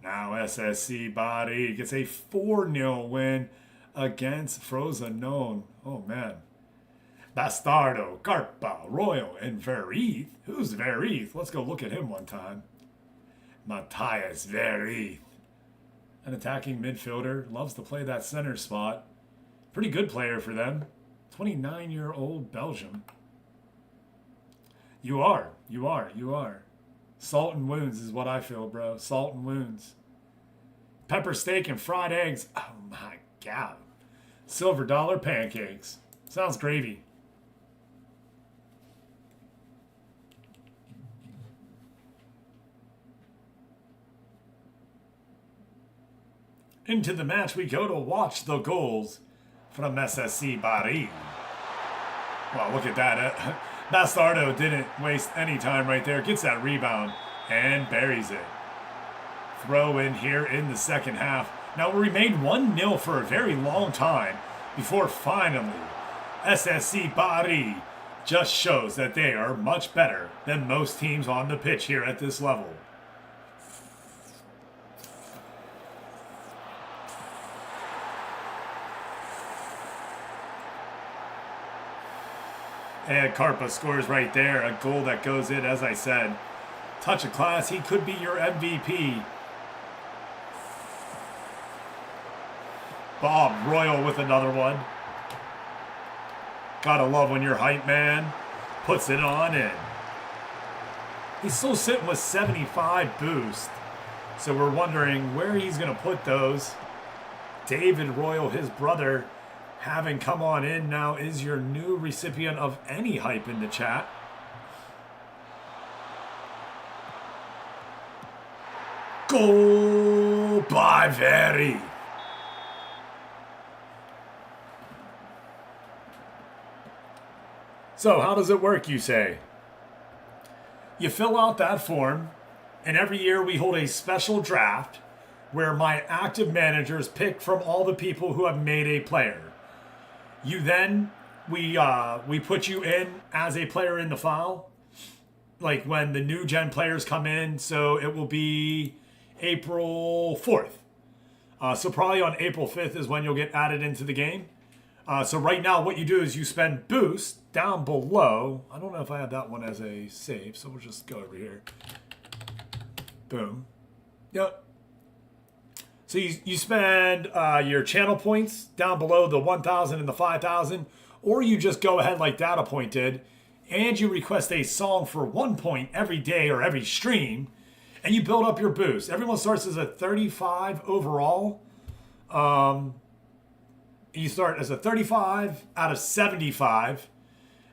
Now SSC Bari gets a 4-0 win against Frosinone. Oh, man. Bastardo, Carpa, Royal, and Verith. Who's Verith? Let's go look at him one time. Matthias Verith. An attacking midfielder. Loves to play that center spot. Pretty good player for them. 29-year-old Belgium. You are. Salt and wounds is what I feel, bro. Salt and wounds. Pepper steak and fried eggs. Oh, my God. Silver dollar pancakes. Sounds gravy. Into the match we go to watch the goals from SSC Bari. Wow, look at that. Bastardo didn't waste any time right there. Gets that rebound and buries it. Throw in here in the second half. Now we remained 1-0 for a very long time before finally SSC Bari just shows that they are much better than most teams on the pitch here at this level. And Karpa scores right there. A goal that goes in, as I said. Touch of class. He could be your MVP. Bob Royal with another one. Gotta love when your hype man puts it on in. He's still sitting with 75 boost. So we're wondering where he's going to put those. David Royal, his brother, having come on in now, is your new recipient of any hype in the chat. Goal by Very. So how does it work, you say? You fill out that form, and every year we hold a special draft where my active managers pick from all the people who have made a player. You then, we put you in as a player in the file, like when the new gen players come in, so it will be April 4th. So probably on April 5th is when you'll get added into the game. So right now what you do is you spend boost down below. I don't know if I have that one as a save, so we'll just go over here. Boom. Yep. So you spend your channel points down below the 1,000 and the 5,000, or you just go ahead like Data Point did, and you request a song for 1 point every day or every stream, and you build up your boost. Everyone starts as a 35 overall. You start as a 35 out of 75,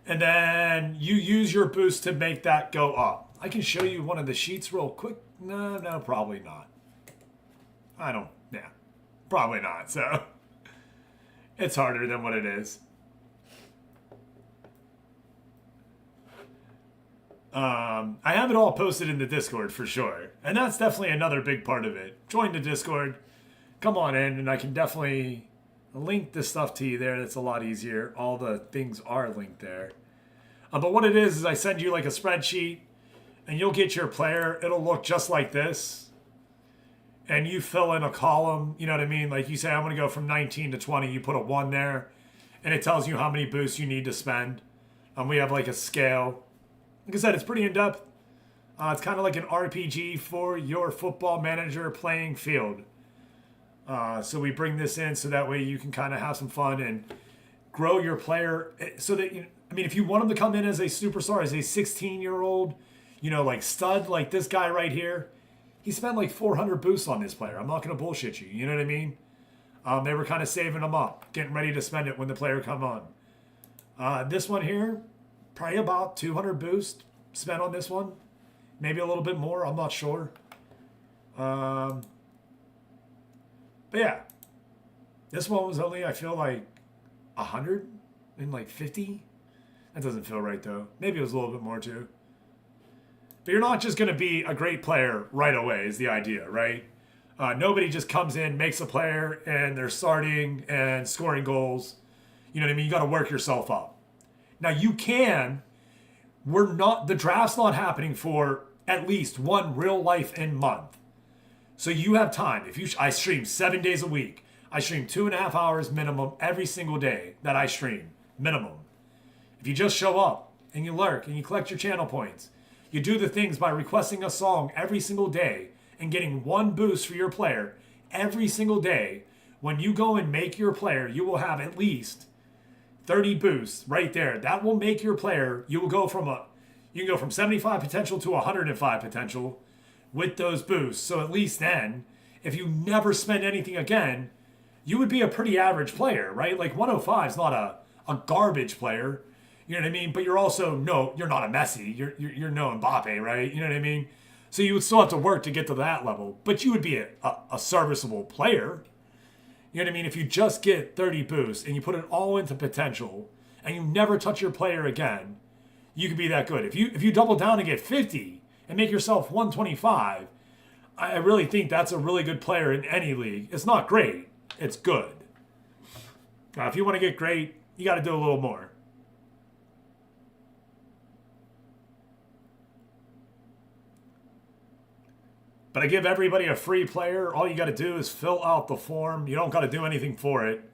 and then you use your boost to make that go up. I can show you one of the sheets real quick. No, probably not. Probably not. So it's harder than what it is. I have it all posted in the Discord for sure. And that's definitely another big part of it. Join the Discord. Come on in, and I can definitely link the stuff to you there. That's a lot easier. All the things are linked there. But what it is I send you like a spreadsheet, and you'll get your player. It'll look just like this. And you fill in a column, you know what I mean? Like you say, I'm going to go from 19 to 20. You put a 1 there, and it tells you how many boosts you need to spend. We have like a scale. Like I said, it's pretty in-depth. It's kind of like an RPG for your football manager playing field. So we bring this in so that way you can kind of have some fun and grow your player. So that, if you want them to come in as a superstar, as a 16-year-old, like stud, like this guy right here, he spent like 400 boosts on this player. I'm not going to bullshit you. You know what I mean? They were kind of saving them up, getting ready to spend it when the player come on. This one here, probably about 200 boosts spent on this one. Maybe a little bit more. I'm not sure. But yeah, this one was only, I feel like 100 and like 50. That doesn't feel right though. Maybe it was a little bit more too. But you're not just going to be a great player right away is the idea, right? Nobody just comes in, makes a player, and they're starting and scoring goals. You know what I mean? You got to work yourself up. Now you can. The draft's not happening for at least one real life in month. So you have time. I stream 7 days a week. I stream 2.5 hours minimum every single day that I stream, minimum. If you just show up and you lurk and you collect your channel points, you do the things by requesting a song every single day and getting 1 boost for your player every single day. When you go and make your player, you will have at least 30 boosts right there. That will make your player, you can go from 75 potential to 105 potential with those boosts. So at least then, if you never spend anything again, you would be a pretty average player, right? Like 105 is not a garbage player. You know what I mean? But you're also, you're not a Messi. You're no Mbappe, right? You know what I mean? So you would still have to work to get to that level. But you would be a serviceable player. You know what I mean? If you just get 30 boosts and you put it all into potential and you never touch your player again, you could be that good. If you double down and get 50 and make yourself 125, I really think that's a really good player in any league. It's not great. It's good. If you want to get great, you got to do a little more. But I give everybody a free player. All you got to do is fill out the form. You don't got to do anything for it.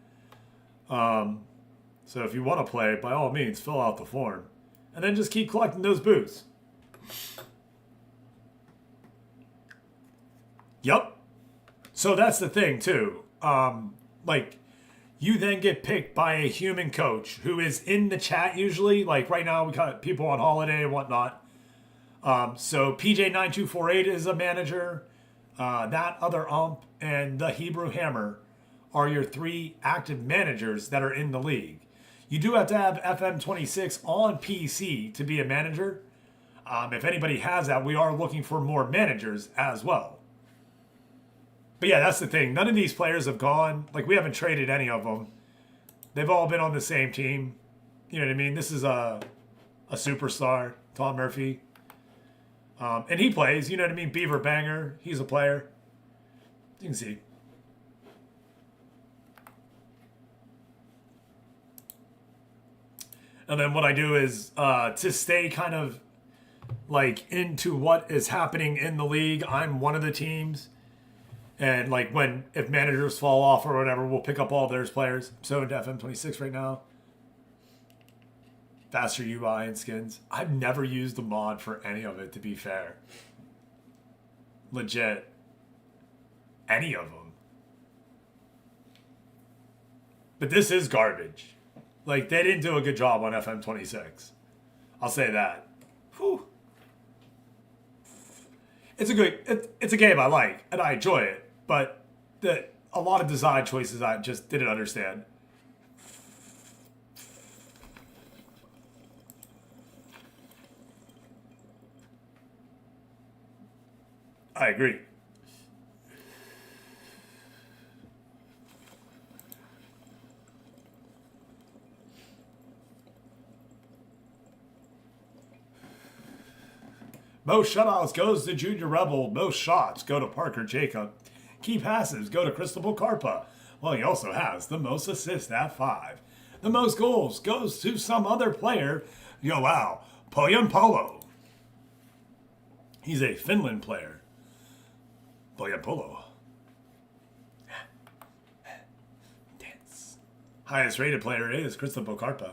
So So if you want to play, by all means, fill out the form. And then just keep collecting those boosts. Yep. So that's the thing, too. Like, you then get picked by a human coach who is in the chat usually. Like, right now, we got people on holiday and whatnot. So PJ9248 is a manager. That other ump and the Hebrew Hammer are your 3 active managers that are in the league. You do have to have FM26 on PC to be a manager. If anybody has that, we are looking for more managers as well. But yeah, that's the thing. None of these players have gone. Like, we haven't traded any of them. They've all been on the same team. You know what I mean? This is a superstar, Tom Murphy. And he plays, you know what I mean? Beaver Banger, he's a player. You can see. And then what I do is to stay kind of like into what is happening in the league, I'm one of the teams. And like if managers fall off or whatever, we'll pick up all theirs players. So into FM26 right now. Faster UI and skins. I've never used the mod for any of it, to be fair. Legit. Any of them. But this is garbage. Like, they didn't do a good job on FM26. I'll say that. Whew. It's a game I like, and I enjoy it. But a lot of design choices I just didn't understand. I agree. Most shutouts goes to Junior Rebel. Most shots go to Parker Jacob. Key passes go to Cristobal Carpa. Well, he also has the most assists at 5. The most goals goes to some other player. Joao Poyampolo. He's a Finland player. Poyampolo. Dance. Highest rated player is Cristobal Carpa.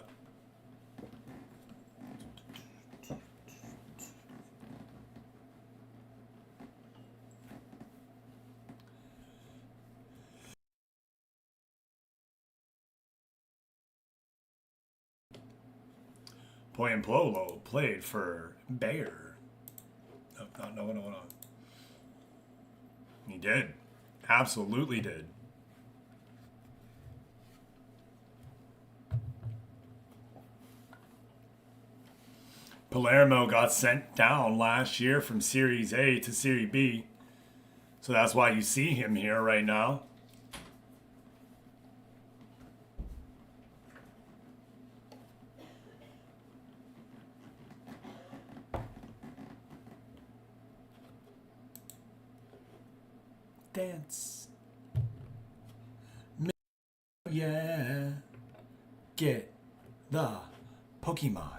Poyampolo played for Bayer. No. He did. Absolutely did. Palermo got sent down last year from Series A to Series B. So that's why you see him here right now. Dance. Yeah. Get the Pokemon.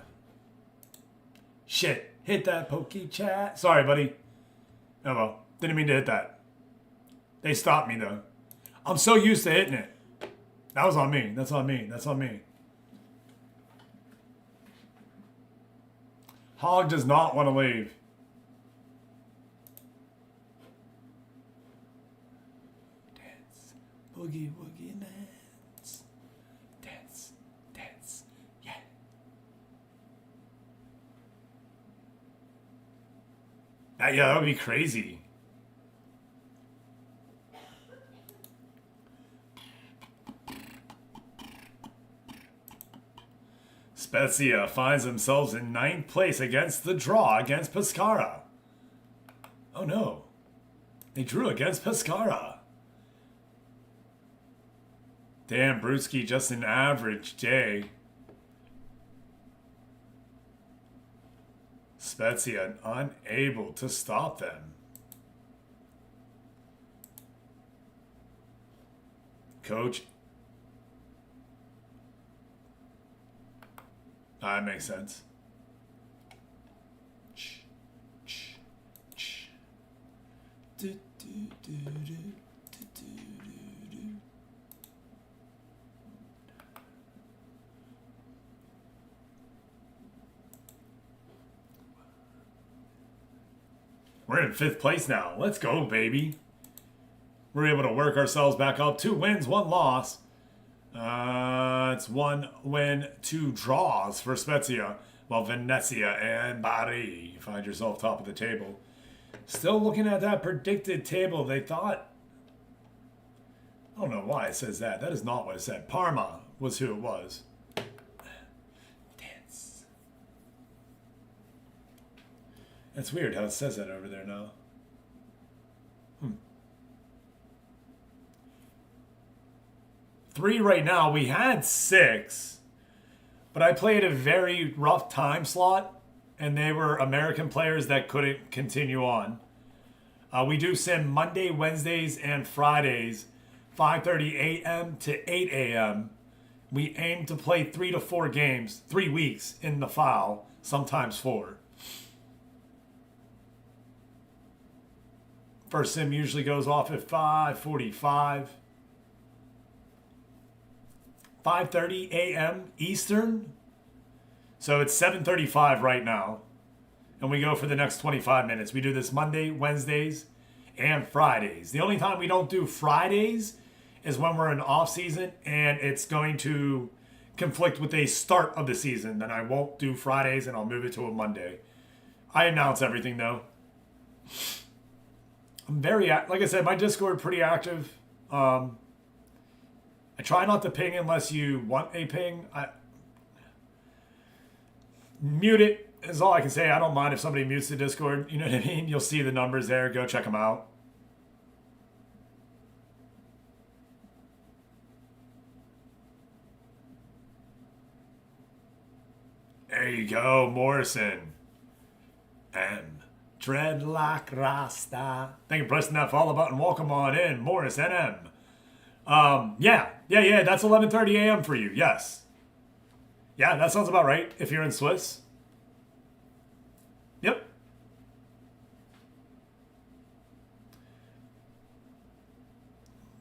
Shit. Hit that Poke Chat. Sorry, buddy. Oh well. Didn't mean to hit that. They stopped me though. I'm so used to hitting it. That was on me. That's on me. That's on me. Hog does not want to leave. Boogie woogie dance. Dance. Dance. Yeah. Yeah, that would be crazy. Spezia finds themselves in 9th place against the draw against Pescara. Oh no. They drew against Pescara. Damn, Brewski, just an average day. Spezia unable to stop them. Coach. That makes sense. We're in 5th place now. Let's go, baby. We're able to work ourselves back up. 2 wins, 1 loss. It's 1 win, 2 draws for Spezia. While Venezia and Bari find yourself top of the table. Still looking at that predicted table. They thought... I don't know why it says that. That is not what it said. Parma was who it was. Dance. That's weird how it says that over there now. 3 right now. We had 6. But I played a very rough time slot, and they were American players that couldn't continue on. We do sim Monday, Wednesdays, and Fridays, 5:30 a.m. to 8 a.m. We aim to play 3 to 4 games, 3 weeks in the file, sometimes 4. First sim usually goes off at 5:45. 5:30 a.m. Eastern. So it's 7:35 right now. And we go for the next 25 minutes. We do this Monday, Wednesdays, and Fridays. The only time we don't do Fridays is when we're in off season and it's going to conflict with a start of the season. Then I won't do Fridays and I'll move it to a Monday. I announce everything though. I'm very, like I said, my Discord pretty active. I try not to ping unless you want a ping. Mute it is all I can say. I don't mind if somebody mutes the Discord. You know what I mean? You'll see the numbers there. Go check them out. There you go, Morrison. M. Dreadlock Rasta. Thank you for pressing that follow button. Welcome on in, Morris NM. Yeah, that's 11:30 a.m. for you, yes. Yeah, that sounds about right, if you're in Swiss. Yep.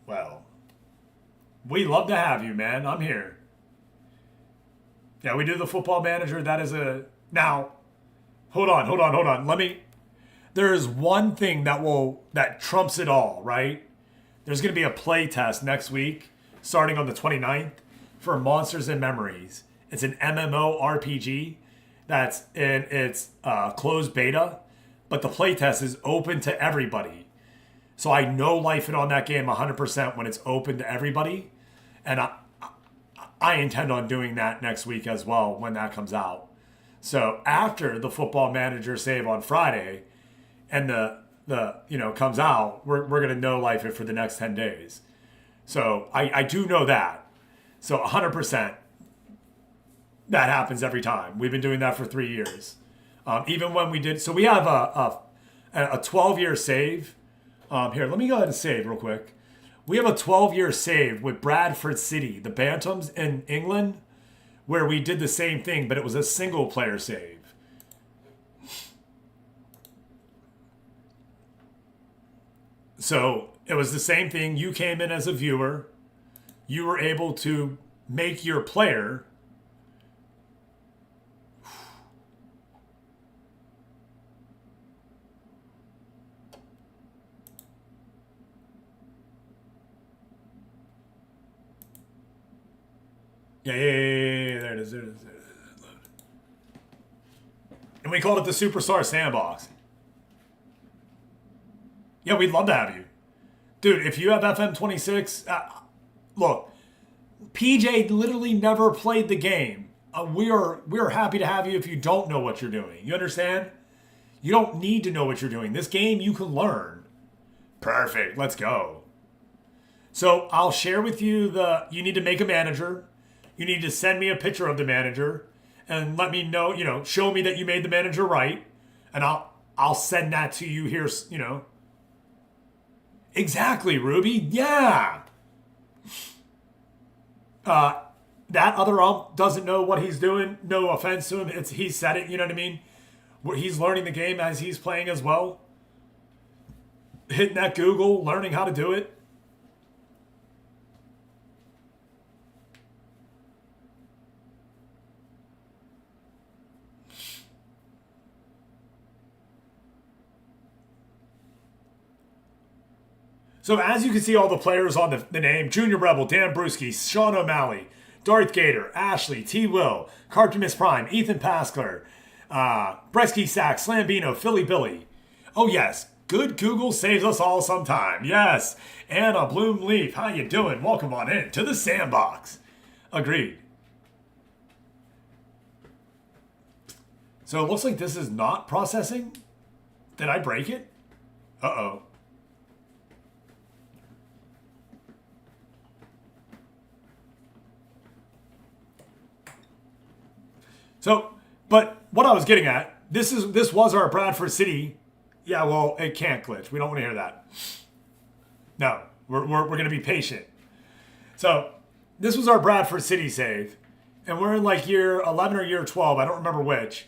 Well, we love to have you, man. I'm here. Yeah, we do the football manager. That is a... Now, hold on. There is one thing that trumps it all, right? There's going to be a play test next week, starting on the 29th, for Monsters and Memories. It's an MMO RPG that's in its closed beta, but the play test is open to everybody. So I know life it on that game 100% when it's open to everybody, and I intend on doing that next week as well when that comes out. So after the football manager save on Friday, and the comes out, we're going to know life it for the next 10 days. So I do know that. So 100% that happens every time. We've been doing that for 3 years. Even when we did, so we have a 12-year save. Here, let me go ahead and save real quick. We have a 12-year save with Bradford City, the Bantams in England, where we did the same thing, but it was a single player save. So it was the same thing. You came in as a viewer. You were able to make your player. Yeah, there it is. And we called it the Superstar Sandbox. Yeah, we'd love to have you. Dude, if you have FM26, look, PJ literally never played the game. We are happy to have you if you don't know what you're doing. You understand? You don't need to know what you're doing. This game you can learn. Perfect. Let's go. So I'll share with you you need to make a manager. You need to send me a picture of the manager and let me know, show me that you made the manager right. And I'll send that to you here, Exactly, Ruby. Yeah. That other ump doesn't know what he's doing. No offense to him. He said it, you know what I mean? He's learning the game as he's playing as well. Hitting that Google, learning how to do it. So as you can see all the players on the name, Junior Rebel, Dan Brewski, Sean O'Malley, Darth Gator, Ashley, T. Will, Cartoonist Prime, Ethan Paskler, Bresky Sack, Slambino, Philly Billy. Oh yes, good Google saves us all sometime. Yes, Anna Bloom Leaf, how you doing? Welcome on in to the sandbox. Agreed. So it looks like this is not processing. Did I break it? Uh-oh. So, but what I was getting at, this was our Bradford City. Yeah, well, it can't glitch. We don't want to hear that. No, we're going to be patient. So, this was our Bradford City save. And we're in like year 11 or year 12. I don't remember which.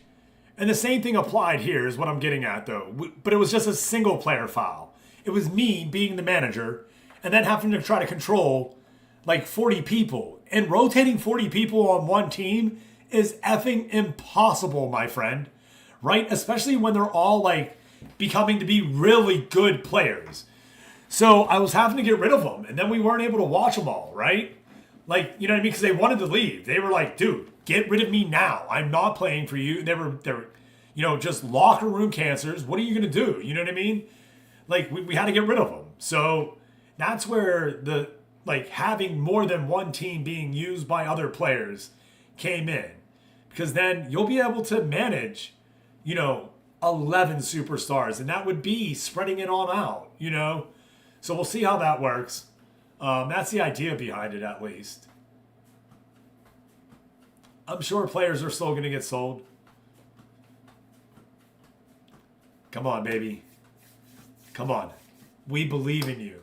And the same thing applied here is what I'm getting at, though. But it was just a single player file. It was me being the manager and then having to try to control like 40 people. And rotating 40 people on one team is effing impossible, my friend. Right? Especially when they're all like becoming to be really good players. So I was having to get rid of them. And then we weren't able to watch them all, right? Like, you know what I mean? Because they wanted to leave. They were like, dude, get rid of me now. I'm not playing for you. They were, you know, just locker room cancers. What are you going to do? You know what I mean? Like, we had to get rid of them. So that's where the, like, having more than one team being used by other players came in. Because then you'll be able to manage, you know, 11 superstars. And that would be spreading it on out, you know? So we'll see how that works. That's the idea behind it, at least. I'm sure players are still going to get sold. Come on, baby. Come on. We believe in you.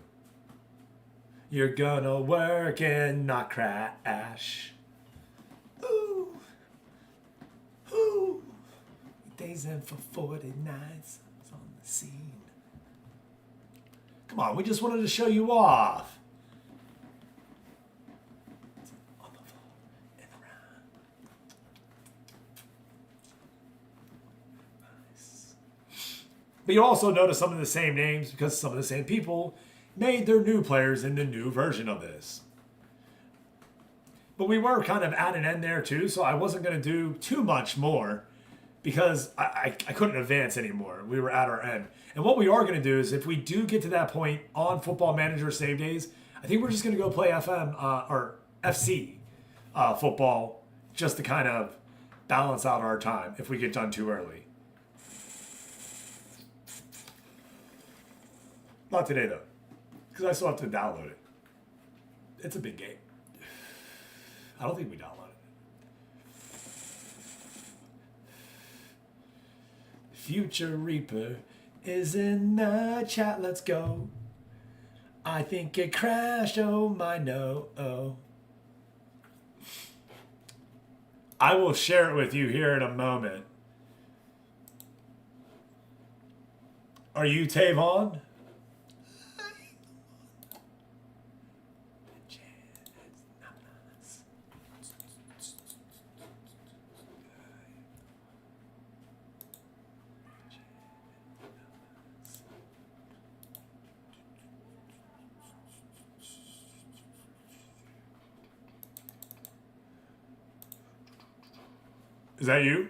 You're gonna work and not crash. Ooh. Ooh. Days in for 40 nights on the scene. Come on, we just wanted to show you off. But you also notice some of the same names because some of the same people made their new players in the new version of this. But we were kind of at an end there too, so I wasn't going to do too much more because I couldn't advance anymore. We were at our end. And what we are going to do is if we do get to that point on Football Manager save days, I think we're just going to go play FM or FC football just to kind of balance out our time if we get done too early. Not today, though, because I still have to download it. It's a big game. I don't think we downloaded it. Future Reaper is in the chat. Let's go. I think it crashed. Oh, my no. Oh. I will share it with you here in a moment. Are you Tavon? Is that you?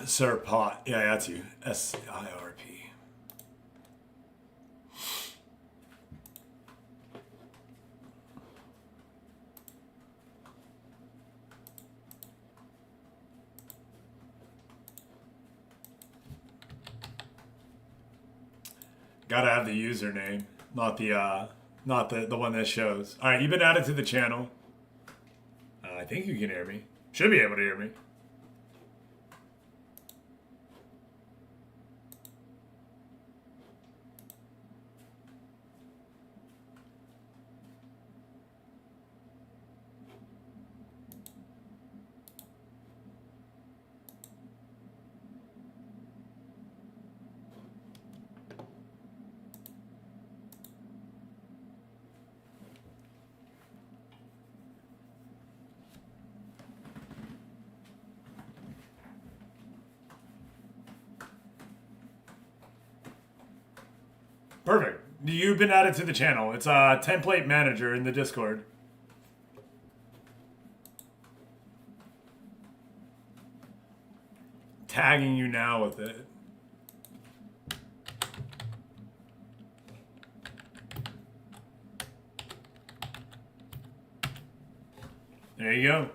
Sir Pot. Yeah, that's you. SIRP. Gotta have the username, not the one that shows. All right, you've been added to the channel. I think you can hear me. Should be able to hear me. Perfect. You've been added to the channel. It's a template manager in the Discord. Tagging you now with it. There you go.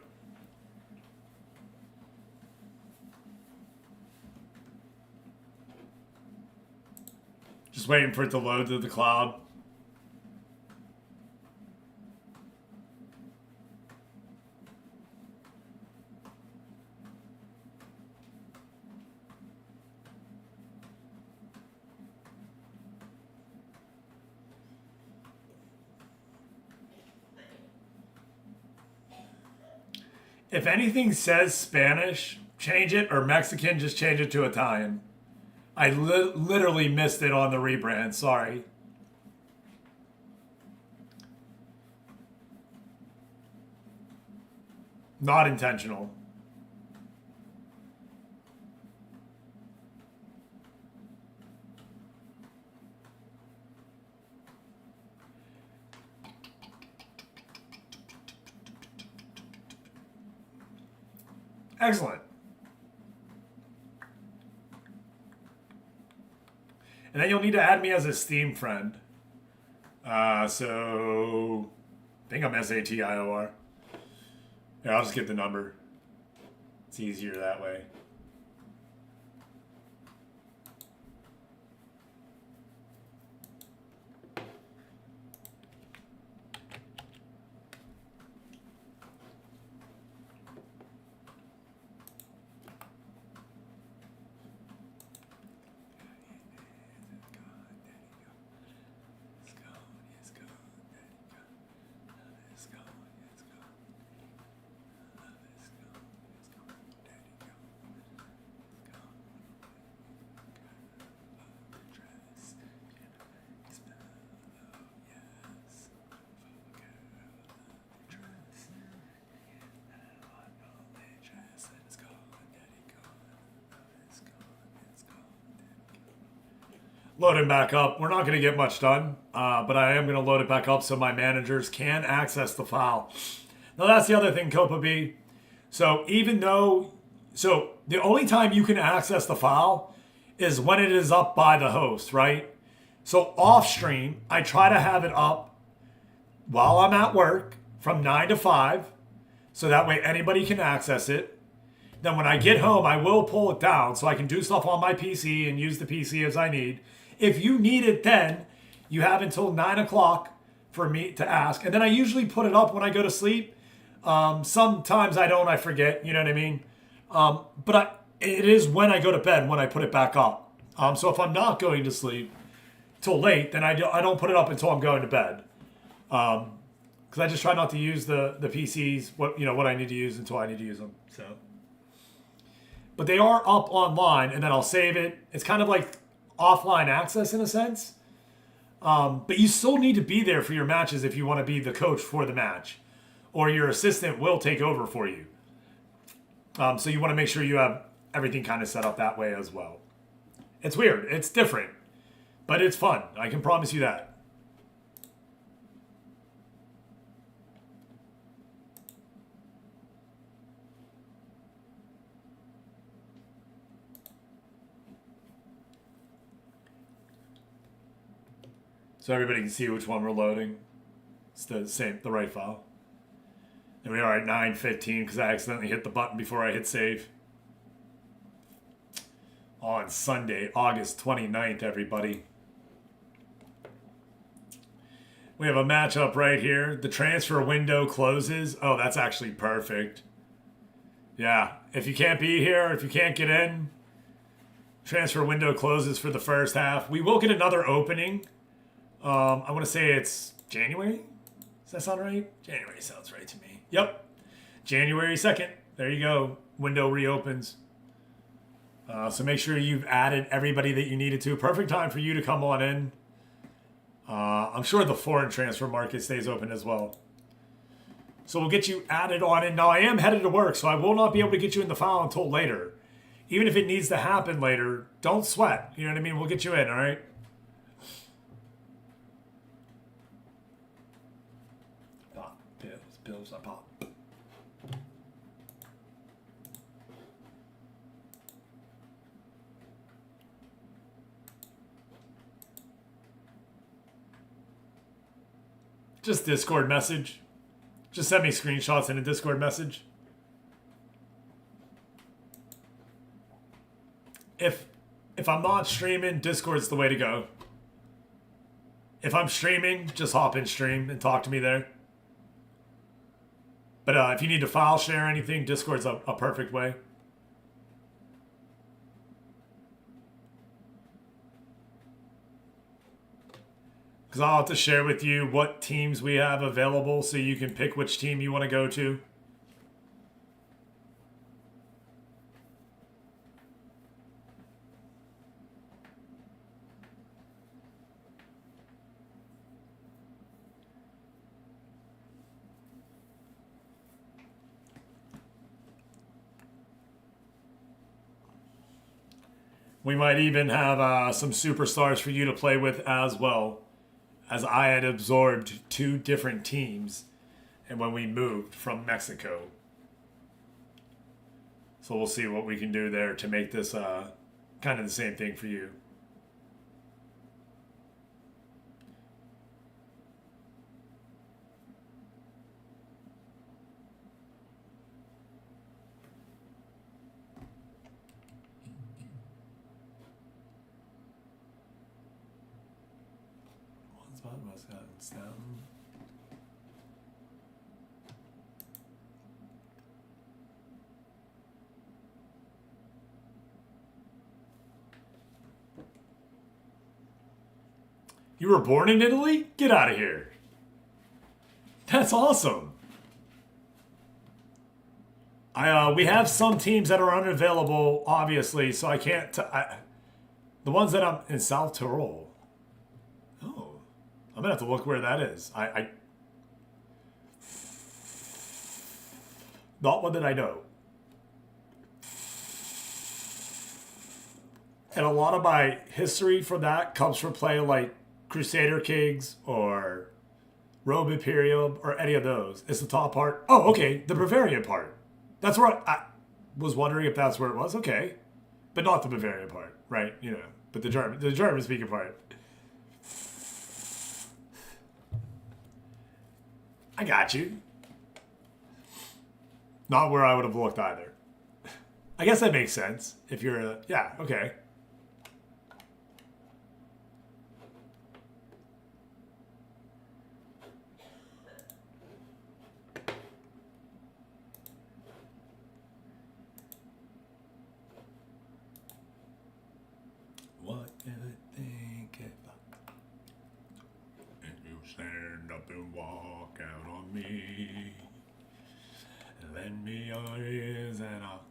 Just waiting for it to load to the cloud. If anything says Spanish, change it, or Mexican, just change it to Italian. I literally missed it on the rebrand. Sorry. Not intentional. Excellent. And then you'll need to add me as a Steam friend. So I think I'm SATIOR. Yeah, I'll just get the number. It's easier that way. Loading back up. We're not going to get much done, but I am going to load it back up so my managers can access the file. Now that's the other thing, Copa B. So the only time you can access the file is when it is up by the host, right? So off stream, I try to have it up while I'm at work from 9 to 5, so that way anybody can access it. Then when I get home, I will pull it down so I can do stuff on my PC and use the PC as I need. If you need it then, you have until 9 o'clock for me to ask. And then I usually put it up when I go to sleep. Sometimes I don't, I forget, you know what I mean? But it is when I go to bed when I put it back up. So if I'm not going to sleep till late, then I don't put it up until I'm going to bed. Because I just try not to use the PCs, what I need to use until I need to use them. So, but they are up online, and then I'll save it. It's kind of like offline access in a sense. But you still need to be there for your matches if you want to be the coach for the match, or your assistant will take over for you. So you want to make sure you have everything kind of set up that way as well. It's weird. It's different, but it's fun. I can promise you that. So everybody can see which one we're loading. It's the right file. And we are at 9:15 because I accidentally hit the button before I hit save. On Sunday, August 29th, everybody. We have a matchup right here. The transfer window closes. Oh, that's actually perfect. Yeah, if you can't be here, if you can't get in, transfer window closes for the first half. We will get another opening. I want to say it's January. Does that sound right? January sounds right to me. Yep. January 2nd. There you go. Window reopens. So make sure you've added everybody that you needed to. Perfect time for you to come on in. I'm sure the foreign transfer market stays open as well. So we'll get you added on in. Now I am headed to work, so I will not be able to get you in the file until later. Even if it needs to happen later, don't sweat. You know what I mean? We'll get you in, all right? pills I pop. Just Discord message. Just send me screenshots in a Discord message. If I'm not streaming, Discord's the way to go. If I'm streaming, just hop in stream and talk to me there. But if you need to file share anything, Discord's a perfect way. Because I'll have to share with you what teams we have available so you can pick which team you want to go to. We might even have some superstars for you to play with as well, as I had absorbed 2 different teams and when we moved from Mexico. So we'll see what we can do there to make this kind of the same thing for you. You were born in Italy? Get out of here. That's awesome. We have some teams that are unavailable, obviously, so I can't... the ones that I'm in South Tyrol. Oh, I'm going to have to look where that is. Not one that I know. And a lot of my history for that comes from playing like Crusader Kings or Rome Imperium or any of those. It's the top part. Oh, okay, the Bavarian part. That's where I was wondering if that's where it was. Okay, but not the Bavarian part, right? You know, but the German speaking part. I got you. Not where I would have looked either. I guess that makes sense. If you're yeah, okay. What do you think if you stand up and walk out on me? Lend me your ears and I'll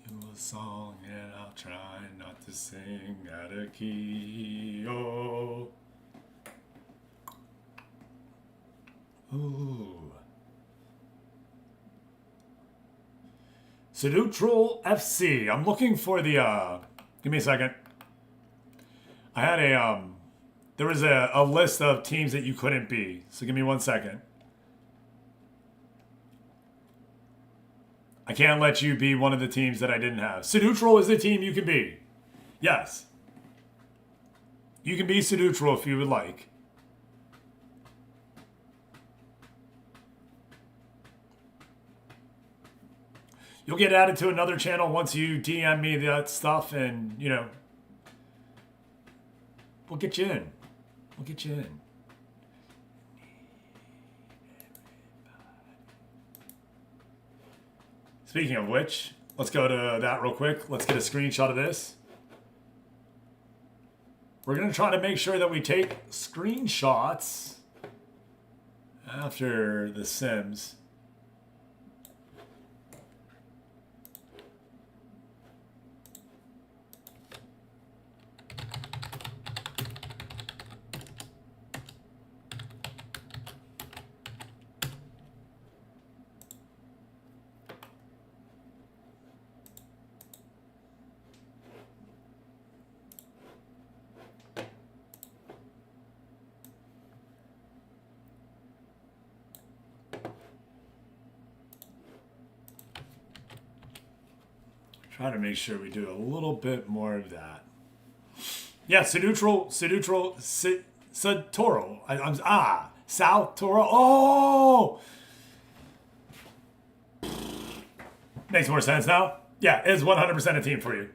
do a song and I'll try not to sing out of key. Oh. Ooh. Sedutrol FC. I'm looking for the give me a second. I had there was a list of teams that you couldn't be. So give me 1 second. I can't let you be one of the teams that I didn't have. Sedutrol is the team you can be. Yes. You can be Sedutrol if you would like. You'll get added to another channel once you DM me that stuff and, you know, we'll get you in. We'll get you in. Speaking of which, let's go to that real quick. Let's get a screenshot of this. We're going to try to make sure that we take screenshots after the Sims. Try to make sure we do a little bit more of that. Yeah, Sidutro, Satoro. South Toro. Oh! Makes more sense now. Yeah, it's 100% a team for you.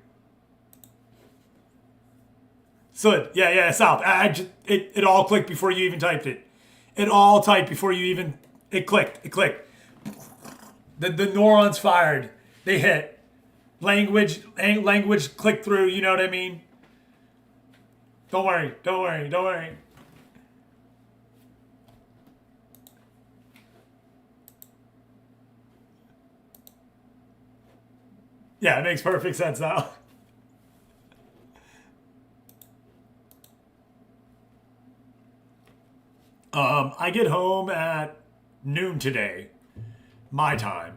Sud. Yeah, South. It all clicked before you even typed it. It all typed before you even... It clicked. The neurons fired. They hit. Language clicked through, you know what I mean? Don't worry. Yeah, it makes perfect sense now. I get home at noon today, my time.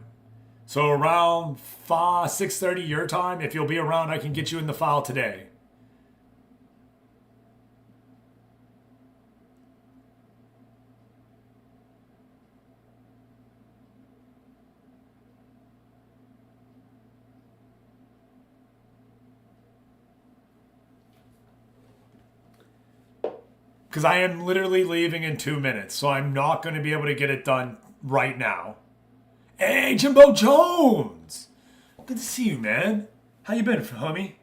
So around 6:30 your time, if you'll be around, I can get you in the file today. Because I am literally leaving in 2 minutes, so I'm not going to be able to get it done right now. Hey, Jimbo Jones! Good to see you, man. How you been, homie?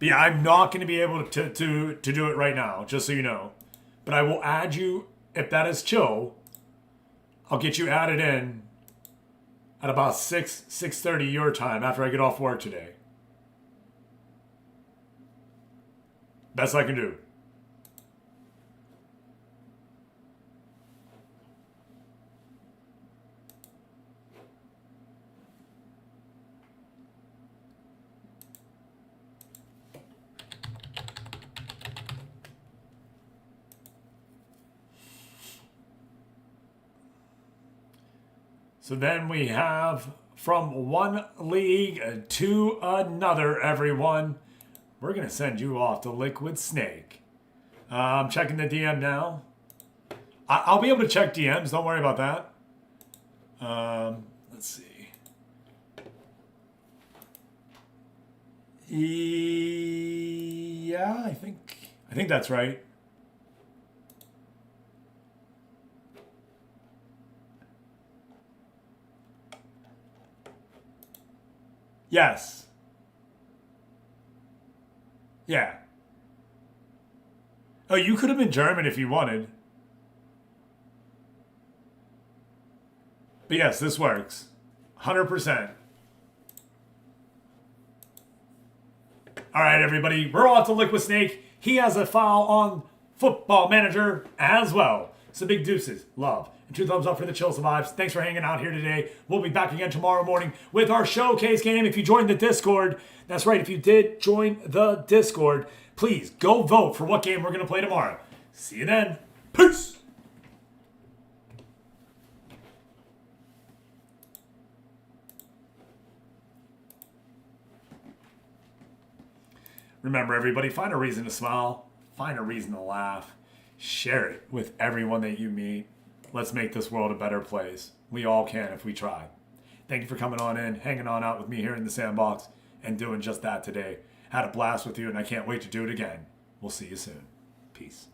But yeah, I'm not going to be able to do it right now, just so you know. But I will add you, if that is chill, I'll get you added in at about 6:30 your time after I get off work today. Best I can do. So then we have from one league to another, everyone. We're going to send you off to Liquid Snake. I'm checking the DM now. I'll be able to check DMs. Don't worry about that. Let's see. Yeah, I think that's right. Yes. Yeah. Oh, you could have been German if you wanted. But yes, this works. 100%. All right, everybody. We're off to Liquid Snake. He has a file on Football Manager as well. So big deuces. Love. And 2 thumbs up for the Chill Survives. Thanks for hanging out here today. We'll be back again tomorrow morning with our showcase game. If you joined the Discord, that's right. If you did join the Discord, please go vote for what game we're going to play tomorrow. See you then. Peace. Remember, everybody, find a reason to smile. Find a reason to laugh. Share it with everyone that you meet. Let's make this world a better place. We all can if we try. Thank you for coming on in, hanging on out with me here in the sandbox, and doing just that today. Had a blast with you, and I can't wait to do it again. We'll see you soon. Peace.